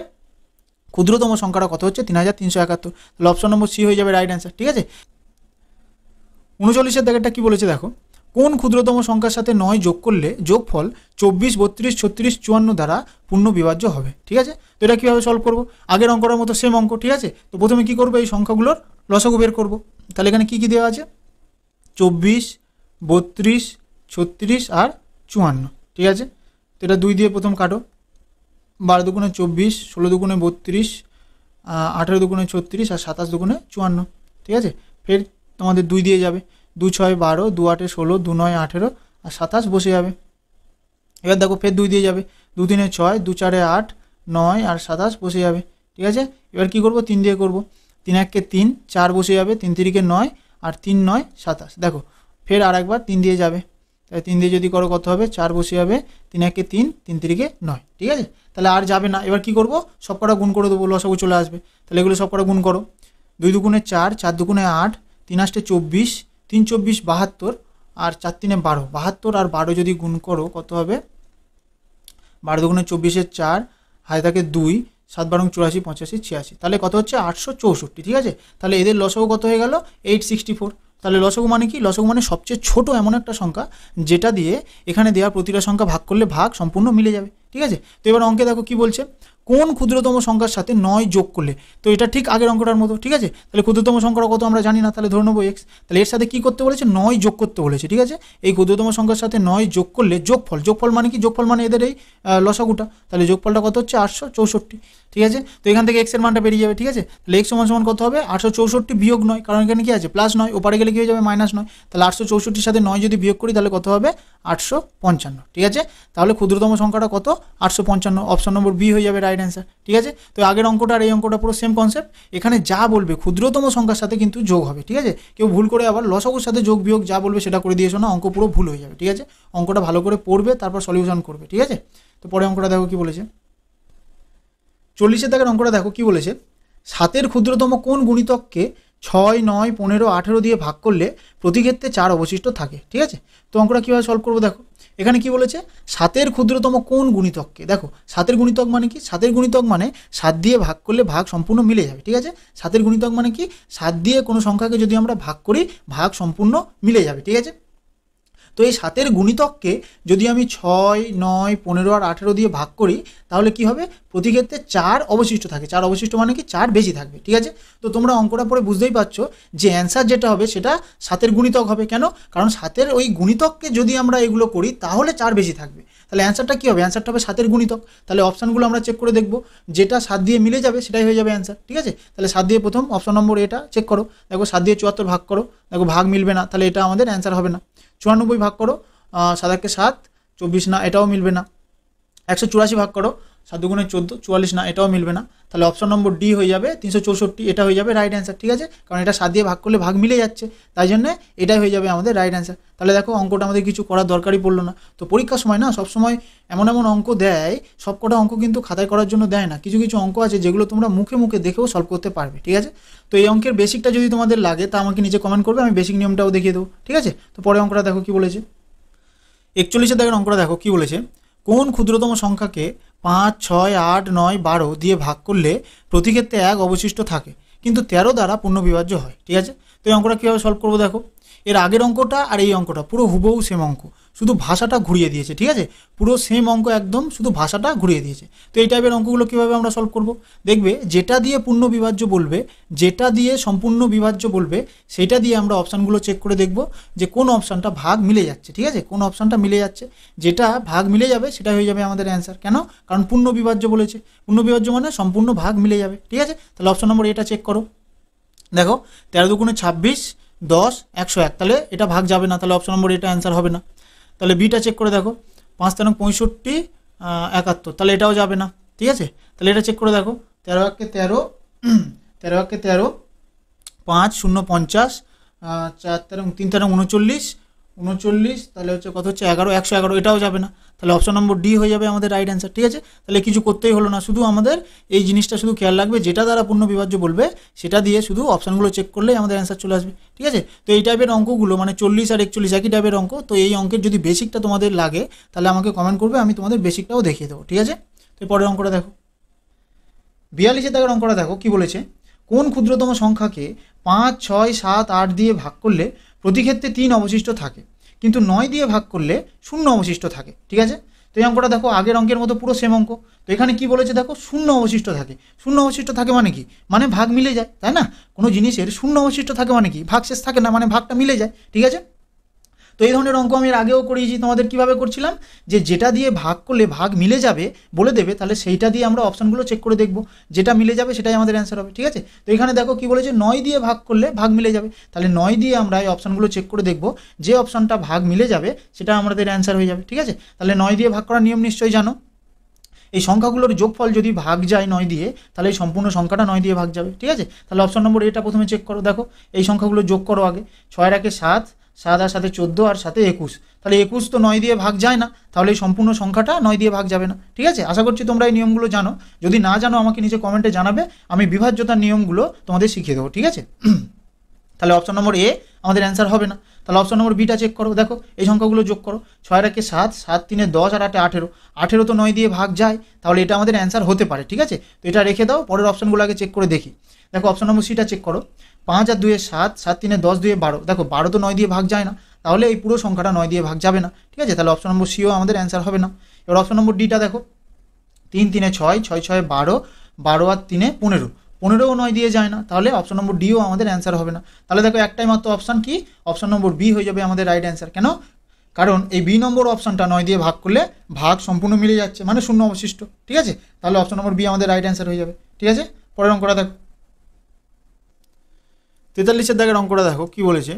ক্ষুদ্রতম সংখ্যাটা কত হচ্ছে 3371, তাহলে অপশন নম্বর সি হয়ে যাবে রাইট অ্যান্সার। ঠিক আছে, 39 দাগেরটা কি বলেছে দেখো, কোন ক্ষুদ্রতম সংখ্যার সাথে 9 যোগ করলে যোগফল 24, 32, 36, 54 দ্বারা পূর্ণ বিভাজ্য হবে। ঠিক আছে, তো এটা কীভাবে সলভ করবো, আগের অঙ্কটার মতো সেম অঙ্ক। ঠিক আছে, তো প্রথমে কী করবো, এই সংখ্যাগুলোর লসাগু বের করবো। তাহলে এখানে কী কী দেওয়া আছে, 24, 32, 36 আর 54। ঠিক আছে, তো এটা 2 দিয়ে প্রথম কাটো, 12 দুগুণে 24, 16 দুগুণে 32, 18 দুগুণে 36 আর 27 দুগুণে 54। ঠিক আছে, ফের তোমাদের 2 দিয়ে যাবে, 2 6 12, 2 8 16, 2 9 18 আর 27 বসে যাবে। এবার দেখো ফের 2 দিয়ে যাবে, 2 3 6, 2 4 8, 9 আর 27 বসে যাবে। ঠিক আছে, এবার কি করব, 3 দিয়ে করব, 3 1 3, 4 বসে যাবে, 3 3 9 আর 3 9 27। দেখো ফের আর একবার 3 দিয়ে যাবে, তাহলে 3 দিয়ে যদি করো কত হবে, 4 বসে যাবে, 3 একে 3, 3 তিরিকে 9, ঠিক আছে। তাহলে আর যাবে না, এবার কি করব, সব কটা গুণ করে দেবো, লসাগু চলে আসবে। তাহলে এগুলো সব কটা গুণ করো, 2 দুগুণে 4, 4 দুগুণে 8, 3 আষ্টে 24, 3 24 72, আর 4 3 12, 72 আর 12 যদি গুণ করো কত হবে, 12 দুগুণে 24 4, হাতে থাকে 2, 7 12 84 85 86, তাহলে কত হচ্ছে 864, ঠিক আছে। তাহলে এদের লসাগু কত হয়ে গেল 864। তাহলে লসাগু মানে কি, লসাগু মানে সবচেয়ে ছোট এমন একটা সংখ্যা যেটা দিয়ে এখানে দেওয়া প্রতিটা সংখ্যা ভাগ করলে ভাগ সম্পূর্ণ মিলে যাবে, ঠিক আছে। তো এবার অঙ্কে দেখো কি বলছে, কোন ক্ষুদ্রতম সংখ্যার সাথে 9 যোগ করলে, তো এটা ঠিক আগের অঙ্কটার মতো, ঠিক আছে। তাহলে ক্ষুদ্রতম সংখ্যাটা কত আমরা জানি না, তাহলে ধরে নেবো এক্স। তাহলে এর সাথে কি করতে বলেছে, 9 যোগ করতে বলেছে, ঠিক আছে। এই ক্ষুদ্রতম সংখ্যার সাথে 9 যোগ করলে যোগফল, যোগফল মানে কি, যোগফল মানে এদের এই লসাগুটা, তাহলে যোগফলটা কত হচ্ছে 864, ঠিক আছে। তো এখান থেকে এক্স এর মানটা বেরিয়ে যাবে, ঠিক আছে। তাহলে এক্স সমান সমান কত হবে 864 বিয়োগ 9, কারণ এখানে কি আছে প্লাস 9, ওপারে গেলে কি হয়ে যাবে -9। তাহলে 864 সাথে 9 যদি বিয়োগ করি তাহলে কত হবে 855, ঠিক আছে। তাহলে ক্ষুদ্রতম সংখ্যাটা কত 855, অপশন নম্বর বি হয়ে যাবে রাইট অ্যান্সার, ঠিক আছে। তো আগের অঙ্কটা আর এই অঙ্কটা পুরো সেম কনসেপ্ট, এখানে যা বলবে ক্ষুদ্রতম সংখ্যার সাথে কিন্তু যোগ হবে, ঠিক আছে। কেউ ভুল করে আবার লসাগুর সাথে যোগ বিয়োগ যা বলবে সেটা করে দিয়েছো না, অঙ্ক পুরো ভুল হয়ে যাবে, ঠিক আছে। অঙ্কটা ভালো করে পড়বে, তারপর সলিউশন করবে, ঠিক আছে। তো পরে অঙ্কটা দেখো কি বলেছে, 40 দাগের অঙ্কটা দেখো কি বলেছে, 7 ক্ষুদ্রতম কোন গুণিতককে 6 9 15 18 দিয়ে ভাগ করলে প্রতি ক্ষেত্রে 4 অবশিষ্ট থাকে, ঠিক আছে। তো অঙ্কটা কীভাবে সলভ করবো দেখো, এখানে কি বলেছে 7 ক্ষুদ্রতম কোন গুণিতককে, দেখো 7 গুণিতক মানে কি, 7 গুণিতক মানে 7 দিয়ে ভাগ করলে ভাগ সম্পূর্ণ মিলে যাবে, ঠিক আছে। 7 গুণিতক মানে কি, 7 দিয়ে কোনো সংখ্যাকে যদি আমরা ভাগ করি ভাগ সম্পূর্ণ মিলে যাবে, ঠিক আছে। তো এই 7 গুণিতককে যদি আমি 6 9 15 আর 18 দিয়ে ভাগ করি তাহলে কি হবে, প্রতি ক্ষেত্রে 4 অবশিষ্ট থাকে, 4 অবশিষ্ট মানে কি 4 বেশি থাকবে, ঠিক আছে। তো তোমরা অঙ্কটা পরে বুঝতেই পারছো যে অ্যান্সার যেটা হবে সেটা 7 গুণিতক হবে, কেন, কারণ 7 ওই গুণিতককে যদি আমরা এগুলো করি তাহলে 4 বেশি থাকবে। তাহলে অ্যান্সারটা কী হবে, অ্যান্সারটা হবে 7 গুণিতক। তাহলে অপশানগুলো আমরা চেক করে দেখবো, যেটা 7 দিয়ে মিলে যাবে সেটাই হয়ে যাবে অ্যান্সার, ঠিক আছে। তাহলে 7 দিয়ে প্রথম অপশন নম্বর এটা চেক করো, দেখো 7 দিয়ে 74 ভাগ করো, দেখো ভাগ মিলবে না, তাহলে এটা আমাদের অ্যান্সার হবে না। 94 ভাগ করো, 7 কে 7 24 না, এটাও মিলবে না। 184 ভাগ করো, 7 দুগুণে 14 44 না, এটাও মিলবে না। তাহলে অপশন নম্বর ডি হয়ে যাবে 364, এটা হয়ে যাবে রাইট অ্যান্সার, ঠিক আছে। কারণ এটা 7 দিয়ে ভাগ করলে ভাগ মিলে যাচ্ছে, তাই জন্য এটাই হয়ে যাবে আমাদের রাইট অ্যান্সার। তাহলে দেখো অঙ্কটা আমাদের কিছু করার দরকারই পড়লো না। তো পরীক্ষার সময় না সবসময় এমন এমন অঙ্ক দেয়, সব কটা অঙ্ক কিন্তু খাতায় করার জন্য দেয় না, কিছু কিছু অঙ্ক আছে যেগুলো তোমরা মুখে মুখে দেখেও সলভ করতে পারবে, ঠিক আছে। তো এই অঙ্কের বেসিকটা যদি তোমাদের লাগে তা আমাকে নিচে কমেন্ট করবে, আমি বেসিক নিয়মটাও দেখিয়ে দেবো, ঠিক আছে। তো পরে অঙ্কটা দেখো কি বলেছে, 41 দাগের অঙ্কটা দেখো কি বলেছে, কোন ক্ষুদ্রতম সংখ্যাকে 5 6 8 9 12 দিয়ে ভাগ করলে প্রতি ক্ষেত্রে 1 অবশিষ্ট থাকে কিন্তু 13 দ্বারা পূর্ণবিভাজ্য হয়, ঠিক আছে। তো এই অঙ্কটা কীভাবে সলভ করবো দেখো, এর আগের অঙ্কটা আর এই অঙ্কটা পুরো হুবহু সেম অঙ্ক, শুধু ভাষাটা ঘুরিয়ে দিয়েছে, ঠিক আছে। পুরো সেম অঙ্ক একদম, শুধু ভাষাটা ঘুরিয়ে দিয়েছে। তো এই টাইপের অঙ্কগুলো কীভাবে আমরা সলভ করব, দেখবে যেটা দিয়ে পূর্ণ বিভাজ্য বলবে, যেটা দিয়ে সম্পূর্ণ বিভাজ্য বলবে সেটা দিয়ে আমরা অপশানগুলো চেক করে দেখব যে কোন অপশানটা ভাগ মিলে যাচ্ছে, ঠিক আছে। কোন অপশানটা মিলে যাচ্ছে, যেটা ভাগ মিলে যাবে সেটা হয়ে যাবে আমাদের অ্যান্সার, কেন, কারণ পূর্ণ বিভাজ্য বলেছে, পূর্ণ বিভাজ্য মানে সম্পূর্ণ ভাগ মিলে যাবে, ঠিক আছে। তাহলে অপশান নম্বর এটা চেক করো, দেখো 13 দুগুণে 26 10 101, তাহলে এটা ভাগ যাবে না, তাহলে অপশন নম্বর এটা অ্যান্সার হবে না। তাহলে বিটা চেক করে দেখো 5 13 65 71, তাহলে এটাও যাবে না, ঠিক আছে। তাহলে এটা চেক করে দেখো 13 1 13 13 1 13 5 0 50 4 13 3 13 39 39, তাহলে হচ্ছে কত হচ্ছে 11 111, এটাও যাবে না। তাহলে অপশন নম্বর ডি হয়ে যাবে আমাদের রাইট অ্যান্সার, ঠিক আছে। তাহলে কিছু করতেই হলো না, শুধু আমাদের এই জিনিসটা শুধু খেয়াল রাখবে, যেটা দ্বারা পূর্ণ বিভাজ্য বলবে সেটা দিয়ে শুধু অপশানগুলো চেক করলেই আমাদের অ্যান্সার চলে আসবে, ঠিক আছে। তো এই টাইপের অঙ্কগুলো মানে 40 আর 41 একই টাইপের অঙ্ক, তো এই অঙ্কের যদি বেসিকটা তোমাদের লাগে তাহলে আমাকে কমেন্ট করবে, আমি তোমাদের বেসিকটাও দেখিয়ে দেবো, ঠিক আছে। তো পরের অঙ্কটা দেখো, 42 দাগের অঙ্কটা দেখো কি বলেছে, কোন ক্ষুদ্রতম সংখ্যাকে 5 6 7 8 দিয়ে ভাগ করলে প্রতি ক্ষেত্রে 3 অবশিষ্ট থাকে কিন্তু 9 দিয়ে ভাগ করলে 0 অবশিষ্ট থাকে, ঠিক আছে। তো এই অঙ্কটা দেখো আগের অঙ্কের মতো পুরো সেম অঙ্ক। তো এখানে কি বলেছে দেখো, 0 অবশিষ্ট থাকে। 0 অবশিষ্ট থাকে মানে কি, মানে ভাগ মিলে যায়, তাই না। কোনো জিনিসের 0 অবশিষ্ট থাকে মানে কি, ভাগ শেষ থাকে না, মানে ভাগটা মিলে যায়, ঠিক আছে। তো এই ধরনের অঙ্ক আমি এর আগেও করিয়েছি তোমাদের, কীভাবে করছিলাম, যে যেটা দিয়ে ভাগ করলে ভাগ মিলে যাবে বলে দেবে, তাহলে সেইটা দিয়ে আমরা অপশানগুলো চেক করে দেখব, যেটা মিলে যাবে সেটাই আমাদের অ্যান্সার হবে, ঠিক আছে। তো এখানে দেখো কি বলেছে, 9 দিয়ে ভাগ করলে ভাগ মিলে যাবে, তাহলে 9 দিয়ে আমরা এই অপশানগুলো চেক করে দেখব, যে অপশানটা ভাগ মিলে যাবে সেটা আমাদের অ্যান্সার হয়ে যাবে, ঠিক আছে। তাহলে 9 দিয়ে ভাগ করার নিয়ম নিশ্চয়ই জানো, এই সংখ্যাগুলোর যোগফল যদি ভাগ যায় 9 দিয়ে তাহলে এই সম্পূর্ণ সংখ্যাটা 9 দিয়ে ভাগ যাবে, ঠিক আছে। তাহলে অপশন নম্বর এটা প্রথমে চেক করো, দেখো এই সংখ্যাগুলো যোগ করো আগে, 6 1 7 7 আর 7 14 আর 7 21, তাহলে 21 তো 9 দিয়ে ভাগ যায় না, তাহলে এই সম্পূর্ণ সংখ্যাটা 9 দিয়ে ভাগ যাবে না। ঠিক আছে, আশা করছি তোমরা এই নিয়মগুলো জানো। যদি না জানো আমাকে নিচে কমেন্টে জানাবে, আমি বিভাজ্যতার নিয়মগুলো তোমাদের শিখিয়ে দেবো। ঠিক আছে, তাহলে অপশন নম্বর এ আমাদের অ্যান্সার হবে না। তাহলে অপশন নম্বর বিটা চেক করো, দেখো এই সংখ্যাগুলো যোগ করো, 6 একে 7, 7 3 10 আর 8 18, 18 তো 9 দিয়ে ভাগ যায়, তাহলে এটা আমাদের অ্যান্সার হতে পারে। ঠিক আছে, তো এটা রেখে দাও, পরের অপশনগুলো আগে চেক করে দেখি। দেখো অপশন নম্বর সিটা চেক করো, 5 আর 2 7, 7 3 10, 2 12, দেখো 12 তো 9 দিয়ে ভাগ যায় না, তাহলে এই পুরো সংখ্যাটা 9 দিয়ে ভাগ যাবে না। ঠিক আছে, তাহলে অপশন নম্বর সিও আমাদের অ্যান্সার হবে না। এবার অপশন নম্বর ডিটা দেখো, 3 3 6, 6 6 12, 12 আর 3 15, 15ও 9 দিয়ে যায় না, তাহলে অপশন নম্বর ডিও আমাদের অ্যান্সার হবে না। তাহলে দেখো একটাই মাত্র অপশন কি, অপশন নম্বর বি হয়ে যাবে আমাদের রাইট অ্যান্সার। কেন? কারণ এই বি নম্বর অপশনটা 9 দিয়ে ভাগ করলে ভাগ সম্পূর্ণ মিলে যাচ্ছে, মানে শূন্য অবশিষ্ট। ঠিক আছে, তাহলে অপশন নম্বর বি আমাদের রাইট অ্যান্সার হয়ে যাবে। ঠিক আছে, পরের অঙ্কটা দেখো, 43-এর দাগের অঙ্কটা দেখো কি বলেছে,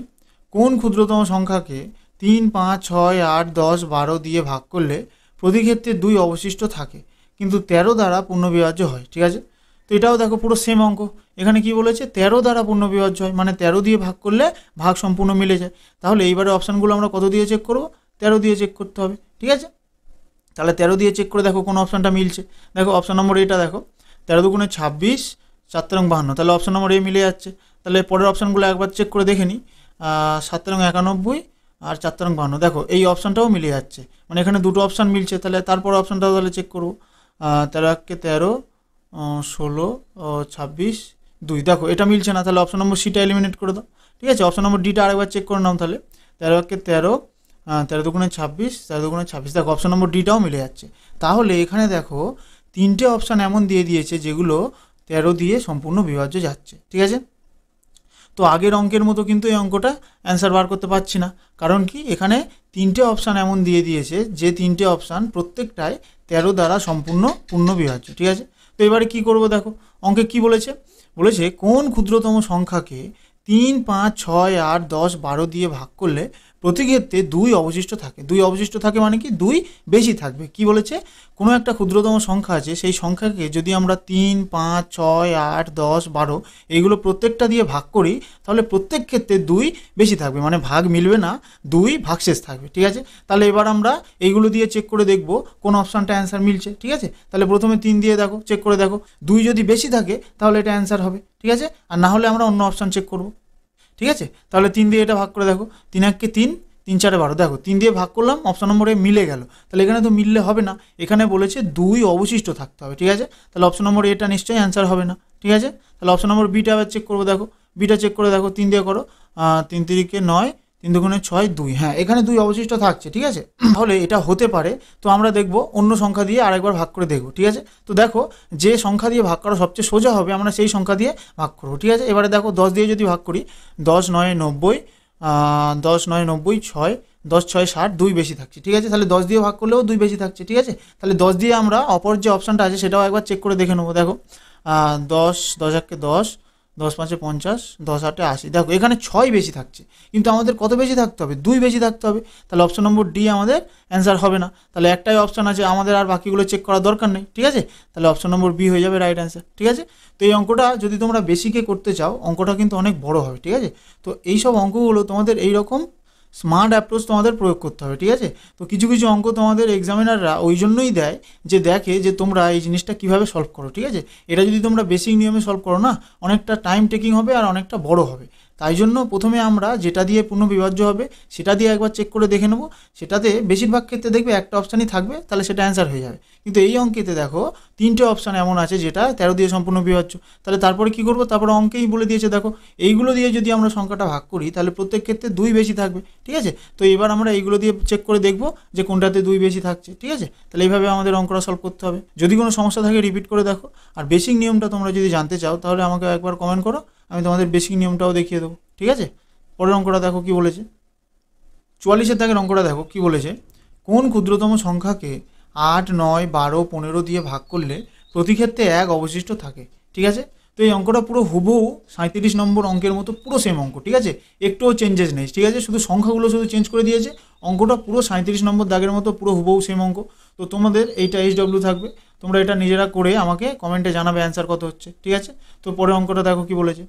কোন ক্ষুদ্রতম সংখ্যাকে 3 5 6 8 10 12 দিয়ে ভাগ করলে প্রতি ক্ষেত্রে 2 অবশিষ্ট থাকে কিন্তু 13 দ্বারা পূর্ণবিভাজ্য হয়। ঠিক আছে, তো এটাও দেখো পুরো সেম অঙ্ক। এখানে কি বলেছে, 13 দ্বারা পূর্ণবিভাজ্য হয়, মানে 13 দিয়ে ভাগ করলে ভাগ সম্পূর্ণ মিলে যায়। তাহলে এইবারে অপশানগুলো আমরা কত দিয়ে চেক করবো, 13 দিয়ে চেক করতে হবে। ঠিক আছে, তাহলে 13 দিয়ে চেক করে দেখো কোন অপশানটা মিলছে। দেখো অপশান নম্বর এটা দেখো, 13 দুগুণে 26, 4 তেরং 52, তাহলে অপশান নম্বর এ মিলে যাচ্ছে। তাহলে পরের অপশানগুলো একবার চেক করে দেখে নিই, 7 তেরং 91 আর 4 তেরং 52, দেখো এই অপশানটাও মিলে যাচ্ছে, মানে এখানে দুটো অপশান মিলছে। তাহলে তারপর অপশানটাও তাহলে চেক করবো, 13 কে 13, 16, 26, 2, দেখো এটা মিলছে না, তাহলে অপশান নম্বর সিটা এলিমিনেট করে দাও। ঠিক আছে, অপশান নম্বর ডিটা আরেকবার চেক করে নাও, তাহলে 13 কে 13, 13 দুগুণে 26, 13 দুগুণে 26, দেখো অপশান নম্বর ডিটাও মিলে যাচ্ছে। তাহলে এখানে দেখো 3টে অপশান এমন দিয়ে দিয়েছে যেগুলো 13 দিয়ে সম্পূর্ণ বিভাজ্য যাচ্ছে। ঠিক আছে, তো আগের অঙ্কের মতো কিন্তু এই অঙ্কটা অ্যান্সার বার করতে পারছি না, কারণ কি এখানে 3টে অপশান এমন দিয়ে দিয়েছে যে 3টে অপশান প্রত্যেকটাই 13 দ্বারা সম্পূর্ণ পূর্ণ বিভাজ্য। ঠিক আছে, তো এবারে কি করব, দেখো অঙ্কে কি বলেছে, বলেছে কোন ক্ষুদ্রতম সংখ্যাকে 3 5 6 8 10 12 দিয়ে ভাগ করলে প্রতি ক্ষেত্রে 2 অবশিষ্ট থাকে। 2 অবশিষ্ট থাকে মানে কি 2 বেশি থাকবে। কি বলেছে, কোনো একটা ক্ষুদ্রতম সংখ্যা আছে, সেই সংখ্যাকে যদি আমরা 3 5 6 8 10 12 এইগুলো প্রত্যেকটা দিয়ে ভাগ করি, তাহলে প্রত্যেক ক্ষেত্রে 2 বেশি থাকবে, মানে ভাগ মিলবে না, 2 ভাগশেষ থাকবে। ঠিক আছে, তাহলে এবার আমরা এইগুলো দিয়ে চেক করে দেখব কোন অপশানটা অ্যান্সার মিলছে। ঠিক আছে, তাহলে প্রথমে 3 দিয়ে দেখো, চেক করে দেখো, 2 যদি বেশি থাকে তাহলে এটা অ্যান্সার হবে। ঠিক আছে, আর না হলে আমরা অন্য অপশান চেক করব। ঠিক আছে, তাহলে 3 দিয়ে এটা ভাগ করে দেখো, 3 1 3, 3 4 12, দেখো 3 দিয়ে ভাগ করলাম, অপশান নম্বরে মিলে গেল। তাহলে এখানে তো মিললে হবে না, এখানে বলেছে 2 অবশিষ্ট থাকতে হবে। ঠিক আছে, তাহলে অপশান নম্বর এটা নিশ্চয়ই অ্যান্সার হবে না। ঠিক আছে, তাহলে অপশান নম্বর বিটা আবার চেক করবো, দেখো বিটা চেক করে দেখো, 3 দিয়ে করো, 3 3 9, 3 দুগুণে 6, 2, হ্যাঁ এখানে 2 অবশিষ্ট থাকছে। ঠিক আছে, তাহলে এটা হতে পারে। তো আমরা দেখব অন্য সংখ্যা দিয়ে আরেকবার ভাগ করে দেখব। ঠিক আছে, তো দেখো যে সংখ্যা দিয়ে ভাগ করা সবচেয়ে সোজা হবে আমরা সেই সংখ্যা দিয়ে ভাগ করবো। ঠিক আছে, এবারে দেখো 10 দিয়ে যদি ভাগ করি, 10 9 90, 10 9 90, 6, 10 6 60, 2 বেশি থাকছে। ঠিক আছে, তাহলে 10 দিয়ে ভাগ করলেও 2 বেশি থাকছে। ঠিক আছে, তাহলে 10 দিয়ে আমরা অপর যে অপশানটা আছে সেটাও একবার চেক করে দেখে নেবো। দেখো 10 10 1 10, 10 5 50, 10 8 80, দেখো এখানে 6 বেশি থাকছে, কিন্তু আমাদের কত বেশি থাকতে হবে, 2 বেশি থাকতে হবে। তাহলে অপশন নম্বর ডি আমাদের অ্যান্সার হবে না। তাহলে একটাই অপশান আছে, আমাদের আর বাকিগুলো চেক করার দরকার নেই। ঠিক আছে, তাহলে অপশন নম্বর বি হয়ে যাবে রাইট অ্যান্সার। ঠিক আছে, তো এই অঙ্কটা যদি তোমরা বেসিকে করতে চাও, অঙ্কটা কিন্তু অনেক বড় হবে। ঠিক আছে, তো এইসব অঙ্কগুলো তোমাদের এইরকম স্মার্ট অ্যাপ্রোচ তোমাদের প্রয়োগ করতে হবে। ঠিক আছে, তো কিছু কিছু অঙ্ক তোমাদের এক্সামিনাররা ওই জন্যই দেয় যে দেখে যে তোমরা এই জিনিসটা কীভাবে সলভ করো। ঠিক আছে, এটা যদি তোমরা বেসিক নিয়মে সলভ করো না, অনেকটা টাইম টেকিং হবে আর অনেকটা বড় হবে। তাই জন্য প্রথমে আমরা যেটা দিয়ে পূর্ণ বিভাজ্য হবে সেটা দিয়ে একবার চেক করে দেখে নেবো। সেটাতে বেশিরভাগ ক্ষেত্রে দেখবে একটা অপশানই থাকবে, তাহলে সেটা অ্যান্সার হয়ে যাবে। কিন্তু এই অঙ্কেতে দেখো 3টে অপশান এমন আছে যেটা 13 দিয়ে সম্পূর্ণ বিভাজ্য। তাহলে তারপরে কী করবো, তারপরে অঙ্কেই বলে দিয়েছে, দেখো এইগুলো দিয়ে যদি আমরা সংখ্যাটা ভাগ করি তাহলে প্রত্যেক ক্ষেত্রে 2 বেশি থাকবে। ঠিক আছে, তো এবার আমরা এইগুলো দিয়ে চেক করে দেখবো যে কোনটাতে 2 বেশি থাকছে। ঠিক আছে, তাহলে এইভাবে আমাদের অঙ্কটা সলভ করতে হবে। যদি কোনো সমস্যা থাকে রিপিট করে দেখো, আর বেসিক নিয়মটা তোমরা যদি জানতে চাও তাহলে আমাকে একবার কমেন্ট করো, আমি তোমাদের বেসিক নিয়মটাও দেখিয়ে দেবো। ঠিক আছে, পরের অঙ্কটা দেখো কি বলেছে, 44-এর দাগের অঙ্কটা দেখো কি বলেছে, কোন ক্ষুদ্রতম সংখ্যাকে 8 9 12 15 দিয়ে ভাগ করলে প্রতি ক্ষেত্রে 1 অবশিষ্ট থাকে। ঠিক আছে, তো এই অঙ্কটা পুরো হুবহু 37 নম্বর অঙ্কের মতো পুরো সেম অঙ্ক। ঠিক আছে, একটুও চেঞ্জেস নেই। ঠিক আছে, শুধু সংখ্যাগুলো শুধু চেঞ্জ করে দিয়েছে, অঙ্কটা পুরো 37 নম্বর দাগের মতো পুরো হুবহু সেম অঙ্ক। তো তোমাদের এইটা HW থাকবে, তোমরা এটা নিজেরা করে আমাকে কমেন্টে জানাবে অ্যান্সার কত হচ্ছে। ঠিক আছে, তো পরের অঙ্কটা দেখো কি বলেছে,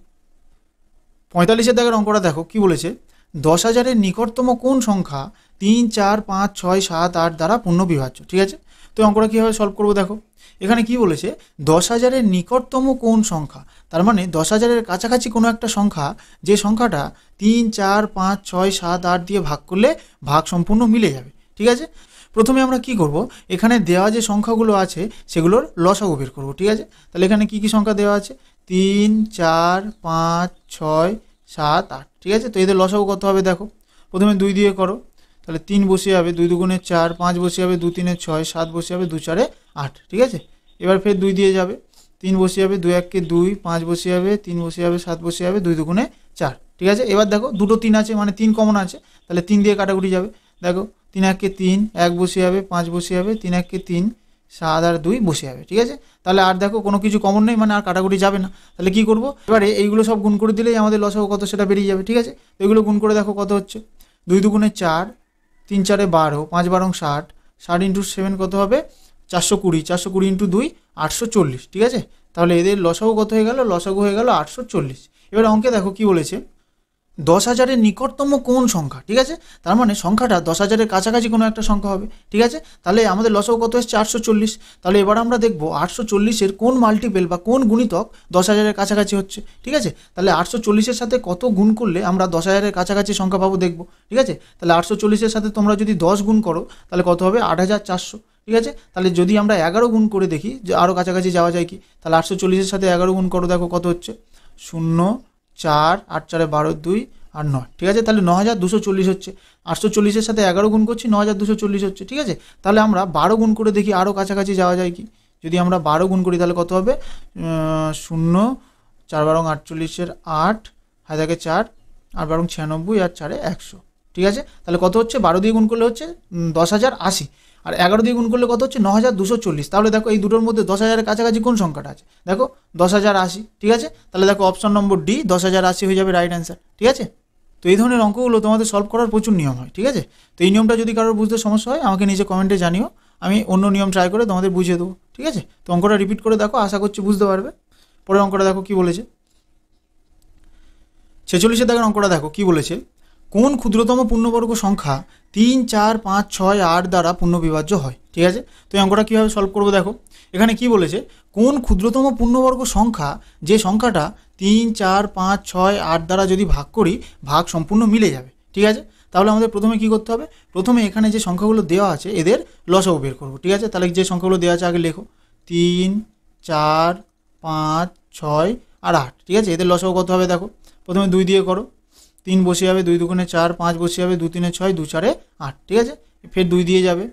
45-এর দাগের অঙ্কটা দেখো কি বলেছে, 10,000-এর নিকটতম কোন সংখ্যা 3, 4, 5, 6, 7, 8 দ্বারা পূর্ণ বিভাজ্য। ঠিক আছে, তো অঙ্কটা কীভাবে সলভ করবো দেখো। এখানে কি বলেছে 10,000-এর নিকটতম কোন সংখ্যা, তার মানে 10,000-এর কাছাকাছি কোনো একটা সংখ্যা, যে সংখ্যাটা 3, 4, 5, 6, 7, 8 দিয়ে ভাগ করলে ভাগ সম্পূর্ণ মিলে যাবে। ঠিক আছে, প্রথমে আমরা কি করব, এখানে দেওয়া যে সংখ্যাগুলো আছে সেগুলোর লসাগু বের করব। ঠিক আছে, তাহলে এখানে কি কি সংখ্যা দেওয়া আছে, 3, 4, 5, 6, 7, 8। ঠিক আছে, তো এদের লসাগু কত হবে দেখো, প্রথমে 2 দিয়ে করো, তাহলে 3 বসে যাবে, 2 দুগুণে 4, 5 বসে যাবে, 2 3 6, 7 বসে যাবে, 2 4 8। ঠিক আছে, এবার ফের 2 দিয়ে যাবে, 3 বসে যাবে, 2 1 2, 5 বসে যাবে, 3 বসে যাবে, 7 বসে যাবে, 2 দুগুণে 4। ঠিক আছে, এবার দেখো দুটো 3 আছে, মানে 3 কমন আছে, তাহলে 3 দিয়ে কাটাকুটি যাবে। দেখো 3 1 3, 1 বসে যাবে, 5 বসে যাবে, 3 1 3, 7 আর 2 বসে যাবে। ঠিক আছে, তাহলে আর দেখো কোনো কিছু কমন নেই, মানে আর কাটাকুটি যাবে না। তাহলে কি করব, এবারে এইগুলো সব গুণ করে দিলেই আমাদের লসাগু কত সেটা বেরিয়ে যাবে। ঠিক আছে, তো এগুলো গুণ করে দেখো কত হচ্ছে, 2 দুগুণে 4, 3 4 12, 5 12 60, 60 ইন্টু 7 কত হবে 420, 420 ইন্টু 2 840। ঠিক আছে, তাহলে এদের লসাগু কত হয়ে গেল, লসাগু হয়ে গেল 840। এবার অঙ্কে দেখো কি বলেছে, 10,000-এর নিকটতম কোন সংখ্যা। ঠিক আছে, তার মানে সংখ্যাটা 10,000-এর কাছাকাছি কোনো একটা সংখ্যা হবে। ঠিক আছে, তাহলে আমাদের লসাগু কত এসছে 840। তাহলে এবার আমরা দেখবো 840-এর কোন মাল্টিপেল বা কোন গুণিতক 10,000-এর কাছাকাছি হচ্ছে। ঠিক আছে, তাহলে 840-এর সাথে কত গুণ করলে আমরা 10,000-এর কাছাকাছি সংখ্যা পাবো দেখবো। ঠিক আছে, তাহলে 840-এর সাথে তোমরা যদি 10 গুণ করো তাহলে কত হবে 8,400। ঠিক আছে, তাহলে যদি আমরা 11 গুণ করে দেখি যে আরও কাছাকাছি যাওয়া যায় কি, তাহলে 840-এর সাথে 11 গুণ করো, দেখো কত হচ্ছে 0 4 8 4 12 2 আর 9। ঠিক আছে, তাহলে 9,240 হচ্ছে। 840-এর সাথে 11 গুণ করছি, 9,240 হচ্ছে। ঠিক আছে, তাহলে আমরা 12 গুণ করে দেখি আরও কাছাকাছি যাওয়া যায় কি, যদি আমরা 12 গুণ করি তাহলে কত হবে 0 4 12 48-এর 8, হাতে থাকে 4, 8 12 96 আর 4 100। ঠিক আছে, তাহলে কত হচ্ছে 12 দিয়ে গুণ করলে হচ্ছে 10,080, আর 11 দিয়ে গুণ করলে কত হচ্ছে 9,240। তাহলে দেখো এই দুটোর মধ্যে 10,000-এর কাছাকাছি কোন সংখ্যাটা আছে, দেখো 10,080। ঠিক আছে, তাহলে দেখো অপশন নম্বর ডি 10,080 হয়ে যাবে রাইট অ্যান্সার। ঠিক আছে, তো এই ধরনের অঙ্কগুলো তোমাদের সলভ করার প্রচুর নিয়ম হয়। ঠিক আছে, তো এই নিয়মটা যদি কারোর বুঝতে সমস্যা হয় আমাকে নিচে কমেন্টে জানিও, আমি অন্য নিয়ম ট্রাই করে তোমাদের বুঝিয়ে দেবো। ঠিক আছে, তো অঙ্কটা রিপিট করে দেখো, আশা করছি বুঝতে পারবে। পরের অঙ্কটা দেখো কি বলেছে, 46-এর দাগের অঙ্কটা দেখো কি বলেছে, কোন ক্ষুদ্রতম পূর্ণবর্গ সংখ্যা 3 4 5 6 8 দ্বারা পূর্ণবিভাজ্য হয়। ঠিক আছে, তো এই অঙ্কটা কীভাবে সলভ করবো দেখো, এখানে কি বলেছে কোন ক্ষুদ্রতম পূর্ণবর্গ সংখ্যা, যে সংখ্যাটা 3 4 5 6 8 দ্বারা যদি ভাগ করি ভাগ সম্পূর্ণ মিলে যাবে। ঠিক আছে, তাহলে আমাদের প্রথমে কি করতে হবে, প্রথমে এখানে যে সংখ্যাগুলো দেওয়া আছে এদের লসাগু বের করবো। ঠিক আছে, তাহলে যে সংখ্যাগুলো দেওয়া আছে আগে লেখো, 3 4 5 6 আর 8। ঠিক আছে, এদের লসাগু কত হবে দেখো, প্রথমে 2 দিয়ে করো, 3 বসে যাবে, 2 দুগুণে 4, 5 বসে যাবে, 2 3 6, 2 4 8। ঠিক আছে, ফের 2 দিয়ে যাবে,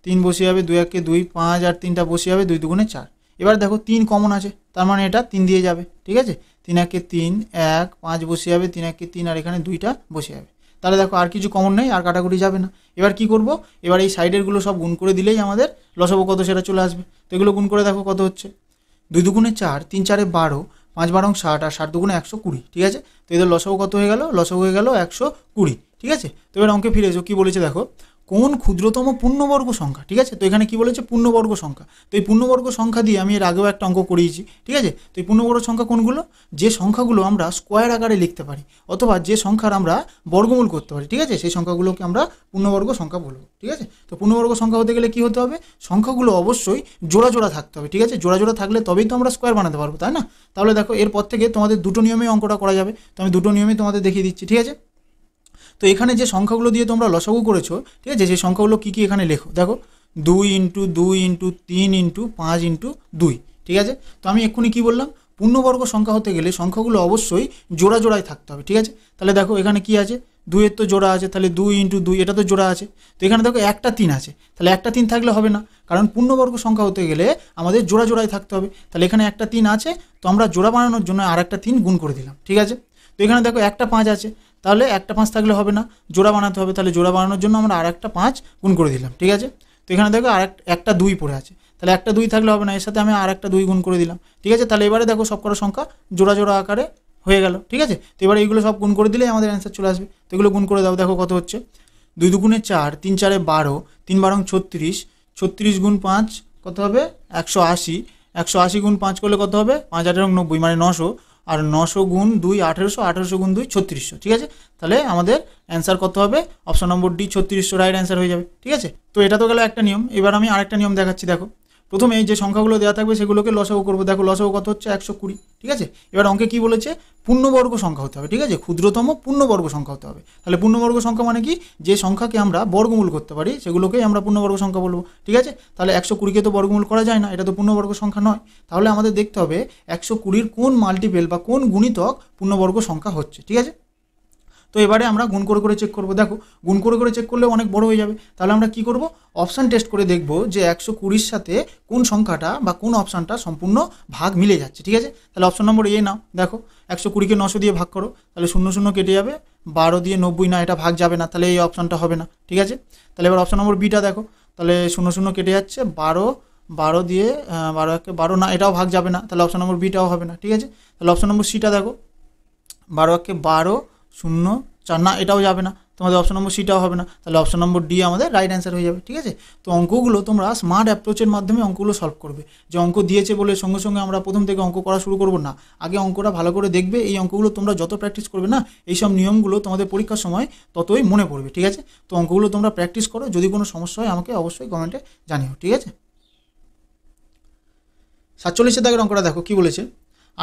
3 বসে যাবে, 2 1 2, 5 আর 3টা বসে যাবে, 2 দুগুণে 4। এবার দেখো 3 কমন আছে, তার মানে এটা 3 দিয়ে যাবে। ঠিক আছে, 3 1 3, 1 5 বসে যাবে, 3 1 3 আর এখানে 2টা বসে যাবে। তাহলে দেখো আর কিছু কমন নেই, আর কাটাকুটি যাবে না। এবার কি করব, এবার এই সাইডেরগুলো সব গুণ করে দিলেই আমাদের লসাগু কত সেটা চলে আসবে। তো এগুলো গুণ করে দেখো কত হচ্ছে, 2 দুগুণে 4, 3 4 12, 5 12 60 আর 60 দুগুণে 120। ঠিক আছে, তো এদের লসাগু কত হয়ে গেল, লসাগু হয়ে গেল 120। ঠিক আছে, তো এবার অঙ্কে ফিরে এসো, কী বলেছে দেখো, কোন ক্ষুদ্রতম পূর্ণবর্গ সংখ্যা। ঠিক আছে, তো এখানে কি বলেছে পূর্ণবর্গ সংখ্যা, তো এই পূর্ণবর্গ সংখ্যা দিয়ে আমি এর আগেও একটা অঙ্ক করিয়েছি। ঠিক আছে, তো এই পূর্ণবর্গ সংখ্যা কোনগুলো, যে সংখ্যাগুলো আমরা স্কোয়ার আকারে লিখতে পারি অথবা যে সংখ্যার আমরা বর্গমূল করতে পারি। ঠিক আছে, সেই সংখ্যাগুলোকে আমরা পূর্ণবর্গ সংখ্যা বলবো। ঠিক আছে, তো পূর্ণবর্গ সংখ্যা হতে গেলে কি হতে হবে, সংখ্যাগুলো অবশ্যই জোড়া জোড়া থাকতে হবে। ঠিক আছে, জোড়া জোড়া থাকলে তবেই তো আমরা স্কোয়ার বানাতে পারবো, তাই না। তাহলে দেখো এরপর থেকে তোমাদের দুটো নিয়মেই অঙ্কটা করা যাবে, তো আমি দুটো নিয়মেই তোমাদের দেখিয়ে দিচ্ছি। ঠিক আছে, তো এখানে যে সংখ্যাগুলো দিয়ে তোমরা লসাগু করেছো, ঠিক আছে, সেই সংখ্যাগুলো কী কী এখানে লেখো দেখো, 2 ইন্টু 2 ইন্টু 3 ইন্টু 5 ইন্টু 2। ঠিক আছে, তো আমি এক্ষুনি কী বললাম, পূর্ণবর্গ সংখ্যা হতে গেলে সংখ্যাগুলো অবশ্যই জোড়া জোড়ায় থাকতে হবে। ঠিক আছে, তাহলে দেখো এখানে কি আছে, 2-এর তো জোড়া আছে, তাহলে 2 ইন্টু 2 এটা তো জোড়া আছে। তো এখানে দেখো একটা 3 আছে, তাহলে একটা 3 থাকলে হবে না, কারণ পূর্ণবর্গ সংখ্যা হতে গেলে আমাদের জোড়া জোড়ায় থাকতে হবে। তাহলে এখানে একটা 3 আছে, তো আমরা জোড়া বানানোর জন্য আর একটা 3 গুণ করে দিলাম। ঠিক আছে, তো এখানে দেখো একটা 5 আছে, তাহলে একটা 5 থাকলে হবে না, জোড়া বানাতে হবে, তাহলে জোড়া বানানোর জন্য আমরা আর একটা 5 গুণ করে দিলাম। ঠিক আছে, তো এখানে দেখো আর একটা 2 পড়ে আছে, তাহলে একটা 2 থাকলে হবে না, এর সাথে আমি আর একটা 2 গুণ করে দিলাম। ঠিক আছে, তাহলে এবারে দেখো সবকটা সংখ্যা জোড়া জোড়া আকারে হয়ে গেল। ঠিক আছে, তো এবারে এইগুলো সব গুণ করে দিলেই আমাদের অ্যান্সার চলে আসবে। তো এগুলো গুণ করে দাও, দেখো কত হচ্ছে, 2 দুগুণে 4, 3 4 12, 3 12 36, 36 গুণ 5 কত হবে 180, 180 গুণ 5 করলে কত হবে 5 8 90, মানে 900, আর 900 গুণ 2 1800, 1800 গুণ 2 3600, ঠিক আছে। তাহলে আমাদের অ্যান্সার কত হবে? Option number D 3600 right answer হয়ে যাবে, ঠিক আছে। তো এটা তো গেল একটা নিয়ম। এবার আমি আরেকটা নিয়ম দেখাচ্ছি। দেখো, প্রথমে যে সংখ্যাগুলো দেওয়া থাকবে সেগুলোকে লসাগু করবো। দেখো লসাগু কত হচ্ছে? 120, ঠিক আছে। এবার অঙ্কে কি বলেছে? পূর্ণবর্গ সংখ্যা হতে হবে, ঠিক আছে। ক্ষুদ্রতম পূর্ণবর্গ সংখ্যা হতে হবে। তাহলে পূর্ণবর্গ সংখ্যা মানে কি? যে সংখ্যাকে আমরা বর্গমূল করতে পারি সেগুলোকেই আমরা পূর্ণবর্গ সংখ্যা বলবো, ঠিক আছে। তাহলে 120কে তো বর্গমূল করা যায় না, এটা তো পূর্ণবর্গ সংখ্যা নয়। তাহলে আমাদের দেখতে হবে 120 কোন মাল্টিপল বা কোন গুণিতক পূর্ণবর্গ সংখ্যা হচ্ছে, ঠিক আছে। তো এবারে আমরা গুণ করে করে চেক করবো। দেখো, গুণ করে করে চেক করলে অনেক বড় হয়ে যাবে। তাহলে আমরা কি করব? অপশান টেস্ট করে দেখব যে 120-র সাথে কোন সংখ্যাটা বা কোন অপশানটা সম্পূর্ণ ভাগ মিলে যাচ্ছে, ঠিক আছে। তাহলে অপশন নম্বর এ নাও। দেখো, 120কে 900 দিয়ে ভাগ করো, তাহলে 0 0 কেটে যাবে, 12 দিয়ে 90 না, এটা ভাগ যাবে না, তাহলে এই অপশানটা হবে না, ঠিক আছে। তাহলে এবার অপশন নম্বর বিটা দেখো, তাহলে 0 0 কেটে যাচ্ছে, 12 দিয়ে 12 1 12 না, এটাও ভাগ যাবে না, তাহলে অপশন নম্বর বিটাও হবে না, ঠিক আছে। তাহলে অপশন নম্বর সিটা দেখো, 12 1 12 0 4 না, এটাও যাবে না, তোমাদের অপশন নম্বর সিটাও হবে না, তাহলে অপশন নম্বর ডি আমাদের রাইট অ্যান্সার হয়ে যাবে, ঠিক আছে। তো অঙ্কগুলো তোমরা স্মার্ট অ্যাপ্রোচের মাধ্যমে অঙ্কগুলো সলভ করবে। যে অঙ্ক দিয়েছে বলে সঙ্গে সঙ্গে আমরা প্রথম থেকে অঙ্ক করা শুরু করবো না, আগে অঙ্কটা ভালো করে দেখবে। এই অঙ্কগুলো তোমরা যত প্র্যাকটিস করবে না, এইসব নিয়মগুলো তোমাদের পরীক্ষার সময় ততই মনে পড়বে, ঠিক আছে। তো অঙ্কগুলো তোমরা প্র্যাকটিস করো, যদি কোনো সমস্যা হয় আমাকে অবশ্যই কমেন্টে জানিও, ঠিক আছে। 47 দাগের অঙ্কটা দেখো কি বলেছে।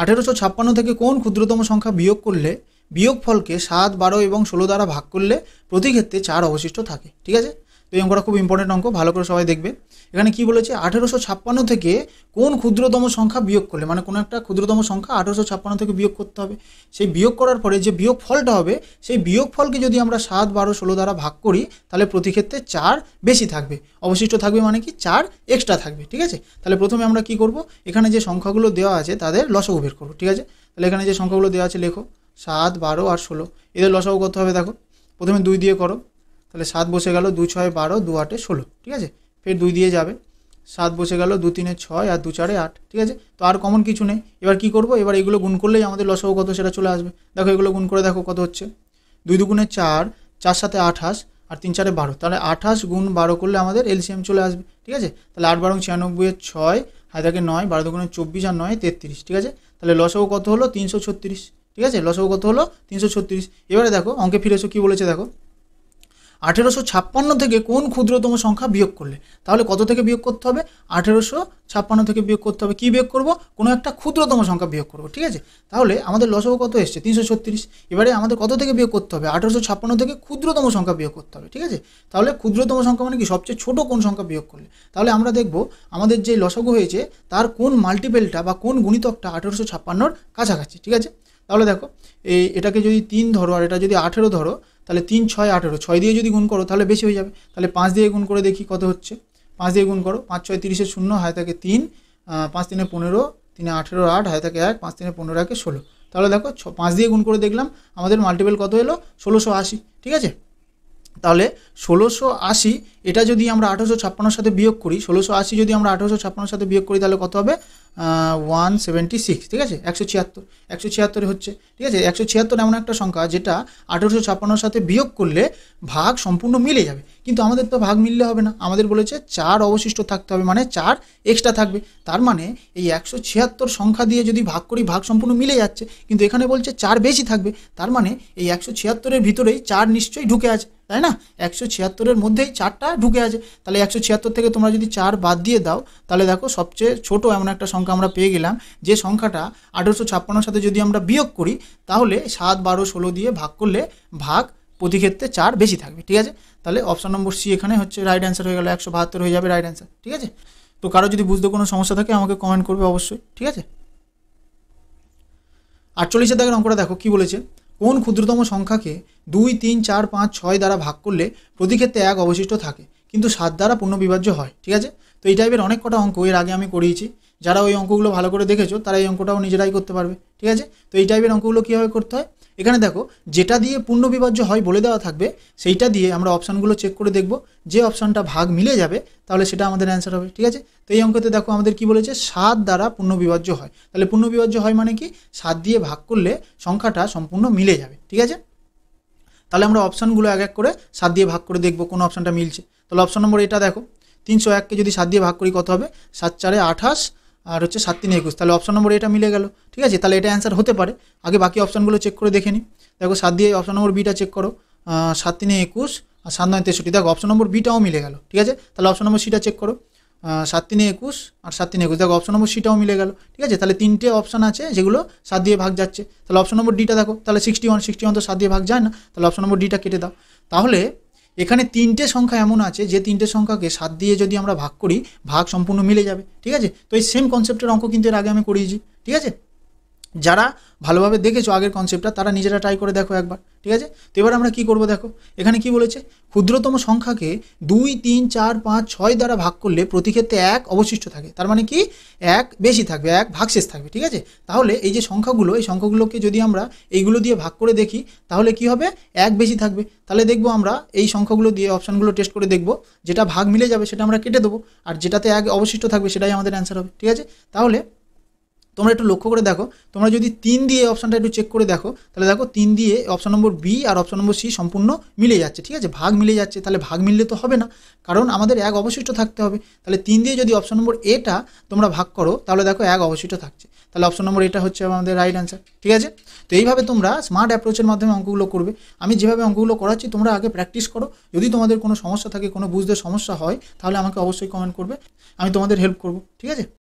1856 থেকে কোন ক্ষুদ্রতম সংখ্যা বিয়োগ করলে বিয়োগফলকে 7, 12 এবং 16 দ্বারা ভাগ করলে প্রতি ক্ষেত্রে 4 অবশিষ্ট থাকে, ঠিক আছে। তো এই অঙ্কটা খুব ইম্পর্টেন্ট অঙ্ক, ভালো করে সবাই দেখবে। এখানে কি বলেছে? 1856 থেকে কোন ক্ষুদ্রতম সংখ্যা বিয়োগ করলে, মানে কোনো একটা ক্ষুদ্রতম সংখ্যা 1856 থেকে বিয়োগ করতে হবে। সেই বিয়োগ করার পরে যে বিয়োগ ফলটা হবে, সেই বিয়োগ ফলকে যদি আমরা 7, 12, 16 দ্বারা ভাগ করি, তাহলে প্রতি ক্ষেত্রে 4 বেশি থাকবে, অবশিষ্ট থাকবে, মানে কি 4 এক্সট্রা থাকবে, ঠিক আছে। তাহলে প্রথমে আমরা কি করব? এখানে যে সংখ্যাগুলো দেওয়া আছে তাদের লসাগু বের করবো, ঠিক আছে। তাহলে এখানে যে সংখ্যাগুলো দেওয়া আছে লেখো, 7, 12 আর 16, এদের লসাগু কত হবে? দেখো, প্রথমে 2 দিয়ে করো, তাহলে 7 বসে গেল, 2 6 12, 2 8 16, ঠিক আছে। ফের 2 দিয়ে যাবে, 7 বসে গেল, 2 3 6 আর 2 4 8, ঠিক আছে। তো আর কমন কিছু নেই। এবার কি করব? এবার এগুলো গুণ করলেই আমাদের লসাগু কত সেটা চলে আসবে। দেখো এগুলো গুণ করে দেখো কত হচ্ছে। 2 দুগুণে 4, 4 7 28 আর 3 4 12, তাহলে 28 গুণ 12 করলে আমাদের এলসিএম চলে আসবে, ঠিক আছে। তাহলে 8 12 96 এর 6, হাই থাকে 9, 12 দুগুণে 24 আর 9 33, ঠিক আছে। তাহলে লসাগু কত হলো? 336, ঠিক আছে। লসাগু কত হলো? 336। এবারে দেখো অঙ্কে ফিরে এসো, কী বলেছে দেখো। 1856 থেকে কোন ক্ষুদ্রতম সংখ্যা বিয়োগ করলে, তাহলে কত থেকে বিয়োগ করতে হবে? 1856 থেকে বিয়োগ করতে হবে। কি বিয়োগ করব? কোনো একটা ক্ষুদ্রতম সংখ্যা বিয়োগ করব, ঠিক আছে। তাহলে আমাদের লসাগু কত এসছে? 336। এবারে আমাদের কত থেকে বিয়োগ করতে হবে? 1856 থেকে ক্ষুদ্রতম সংখ্যা বিয়োগ করতে হবে, ঠিক আছে। তাহলে ক্ষুদ্রতম সংখ্যা মানে কি? সবচেয়ে ছোট কোন সংখ্যা বিয়োগ করলে। তাহলে আমরা দেখব আমাদের যে লসাগু হয়েছে তার কোন মাল্টিপেলটা বা কোন গুণিতকটা 1856-র কাছাকাছি, ঠিক আছে। তাহলে দেখো, এটাকে যদি 3 ধরো আর এটা যদি 18 ধরো, তাহলে 3 6 18, 6 দিয়ে যদি গুণ করো তাহলে বেশি হয়ে যাবে। তাহলে 5 দিয়ে গুণ করে দেখি কত হচ্ছে। 5 দিয়ে গুণ করো, 5 6 30 0, হায় থাকে 3, 5 3 15, 3 18 8, হায় থাকে 1, 5 3 15 1 16। তাহলে দেখো 5 দিয়ে গুণ করে দেখলাম আমাদের মাল্টিপল কত এলো? 1680, ঠিক আছে। তাহলে 1680 এটা যদি আমরা 1856 সাথে বিয়োগ করি, 1680 যদি আমরা 1856 সাথে বিয়োগ করি তাহলে কত হবে? 176, ঠিক আছে। 176 হচ্ছে, ঠিক আছে। 176 এমন একটা সংখ্যা যেটা 1856 সাথে বিয়োগ করলে ভাগ সম্পূর্ণ মিলে যাবে, কিন্তু আমাদের তো ভাগ মিললে হবে না, আমাদের বলেছে 4 অবশিষ্ট থাকতে হবে, মানে 4 এক্সট্রা থাকবে। তার মানে এই 176 সংখ্যা দিয়ে যদি ভাগ করি ভাগ সম্পূর্ণ মিলে যাচ্ছে, কিন্তু এখানে বলছে 4 বেশি থাকবে। তার মানে এই 176-এর ভিতরেই 4 নিশ্চয়ই ঢুকে আছে, তাই না? 176-এর মধ্যেই 4টা ঢুকে আছে। তাহলে 176 থেকে তোমরা যদি 4 বাদ দিয়ে দাও, তাহলে দেখো সবচেয়ে ছোট এমন একটা সংখ্যা আমরা পেয়ে গেলাম, যে সংখ্যাটা 1856-র সাথে যদি আমরা বিয়োগ করি তাহলে 7 12 16 দিয়ে ভাগ করলে ভাগ প্রতি ক্ষেত্রে 4 বেশি থাকবে, ঠিক আছে। তাহলে অপশন নম্বর সি এখানে হচ্ছে রাইট অ্যান্সার হয়ে গেল, 172 হয়ে যাবে রাইট অ্যান্সার, ঠিক আছে। তো কারো যদি বুঝতে কোনো সমস্যা থাকে আমাকে কমেন্ট করবে অবশ্যই, ঠিক আছে। 48 দাগের অঙ্কটা দেখো কি বলেছে। কোন ক্ষুদ্রতম সংখ্যাকে 2 3 4 5 6 দ্বারা ভাগ করলে প্রতি ক্ষেত্রে 1 অবশিষ্ট থাকে কিন্তু 7 দ্বারা পূর্ণবিভাজ্য হয়, ঠিক আছে। তো এই টাইপের অনেক কটা অঙ্ক এর আগে আমি করিয়েছি, যারা ওই অঙ্কগুলো ভালো করে দেখেছো তারা এই অঙ্কটাও নিজেরাই করতে পারবে, ঠিক আছে। তো এই টাইপের অঙ্কগুলো কীভাবে করতে হয়, এখানে দেখো যেটা দিয়ে পূর্ণবিভাজ্য হয় বলে দেওয়া থাকবে, সেইটা দিয়ে আমরা অপশানগুলো চেক করে দেখব, যে অপশানটা ভাগ মিলে যাবে তাহলে সেটা আমাদের অ্যান্সার হবে, ঠিক আছে। তো এই অঙ্কতে দেখো আমাদের কি বলেছে, 7 দ্বারা পূর্ণবিভাজ্য হয়। তাহলে পূর্ণবিভাজ্য হয় মানে কি? 7 দিয়ে ভাগ করলে সংখ্যাটা সম্পূর্ণ মিলে যাবে, ঠিক আছে। তাহলে আমরা অপশানগুলো এক এক করে 7 দিয়ে ভাগ করে দেখব কোন অপশানটা মিলছে। তাহলে অপশান নম্বর এটা দেখো, 301কে যদি 7 দিয়ে ভাগ করি কত হবে? 7 4 28 আর হচ্ছে 7 3 21, তাহলে অপশন নম্বর এটা মিলে গেল। ঠিক আছে, তাহলে এটা অ্যান্সার হতে পারে। আগে বাকি অপশানগুলো চেক করে দেখে নিই। দেখো 7 দিয়ে অপশন নম্বর বিটা চেক করো, 7 3 21 আর 7 9 63, দেখো অপশন নম্বর বিটাও মিলে গেল। ঠিক আছে, তাহলে অপশন নম্বর সিটা চেক করো, 7 3 21 আর 7 3 21, দেখো অপশন নম্বর সিটাও মিলে গেল। ঠিক আছে, তাহলে 3টে অপশান আছে যেগুলো 7 দিয়ে ভাগ যাচ্ছে। তাহলে অপশন নম্বর ডিটা দেখো, তাহলে 61 তো 7 দিয়ে ভাগ যায় না, তাহলে অপশন নম্বর ডিটা কেটে দাও। তাহলে এখানে 3টে সংখ্যা এমন আছে যে 3টে সংখ্যাকে 7 দিয়ে যদি আমরা ভাগ করি, ভাগ সম্পূর্ণ মিলে যাবে। ঠিক আছে, তো এই সেম কনসেপ্টের অঙ্ক কিন্তু এর আগে আমি করিয়েছি। ঠিক আছে, যারা ভালোভাবে দেখেছো আগের কনসেপ্টটা তারা নিজেরা ট্রাই করে দেখো একবার। ঠিক আছে, তো এবার আমরা কি করব, দেখো এখানে কি বলেছে, ক্ষুদ্রতম সংখ্যাকে 2 3 4 5 6 দ্বারা ভাগ করলে প্রতি ক্ষেত্রে 1 অবশিষ্ট থাকে। তার মানে কি 1 বেশি থাকবে, 1 ভাগশেষ থাকবে। ঠিক আছে, তাহলে এই যে সংখ্যাগুলো, এই সংখ্যাগুলোকে যদি আমরা এইগুলো দিয়ে ভাগ করে দেখি তাহলে কি হবে, 1 বেশি থাকবে। তাহলে দেখবো আমরা এই সংখ্যাগুলো দিয়ে অপশানগুলো টেস্ট করে দেখবো, যেটা ভাগ মিলে যাবে সেটা আমরা কেটে দেবো, আর যেটাতে 1 অবশিষ্ট থাকবে সেটাই আমাদের অ্যান্সার হবে। ঠিক আছে, তাহলে তোমরা একটু লক্ষ্য করে দেখো, তোমরা যদি 3 দিয়ে অপশানটা একটু চেক করে দেখো, তাহলে দেখো 3 দিয়ে অপশান নম্বর বি আর অপশান নম্বর সি সম্পূর্ণ মিলে যাচ্ছে। ঠিক আছে, ভাগ মিলে যাচ্ছে, তাহলে ভাগ মিললে তো হবে না, কারণ আমাদের 1 অবশিষ্ট থাকতে হবে। তাহলে 3 দিয়ে যদি অপশান নম্বর এটা তোমরা ভাগ করো তাহলে দেখো 1 অবশিষ্ট থাকছে, তাহলে অপশান নম্বর এটা হচ্ছে আমাদের রাইট অ্যান্সার। ঠিক আছে, তো এইভাবে তোমরা স্মার্ট অ্যাপ্রোচের মাধ্যমে অঙ্কগুলো করবে। আমি যেভাবে অঙ্কগুলো করাচ্ছি তোমরা আগে প্র্যাকটিস করো। যদি তোমাদের কোনো সমস্যা থাকে, কোনো বুঝতে সমস্যা হয়, তাহলে আমাকে অবশ্যই কমেন্ট করবে, আমি তোমাদের হেল্প করব। ঠিক আছে।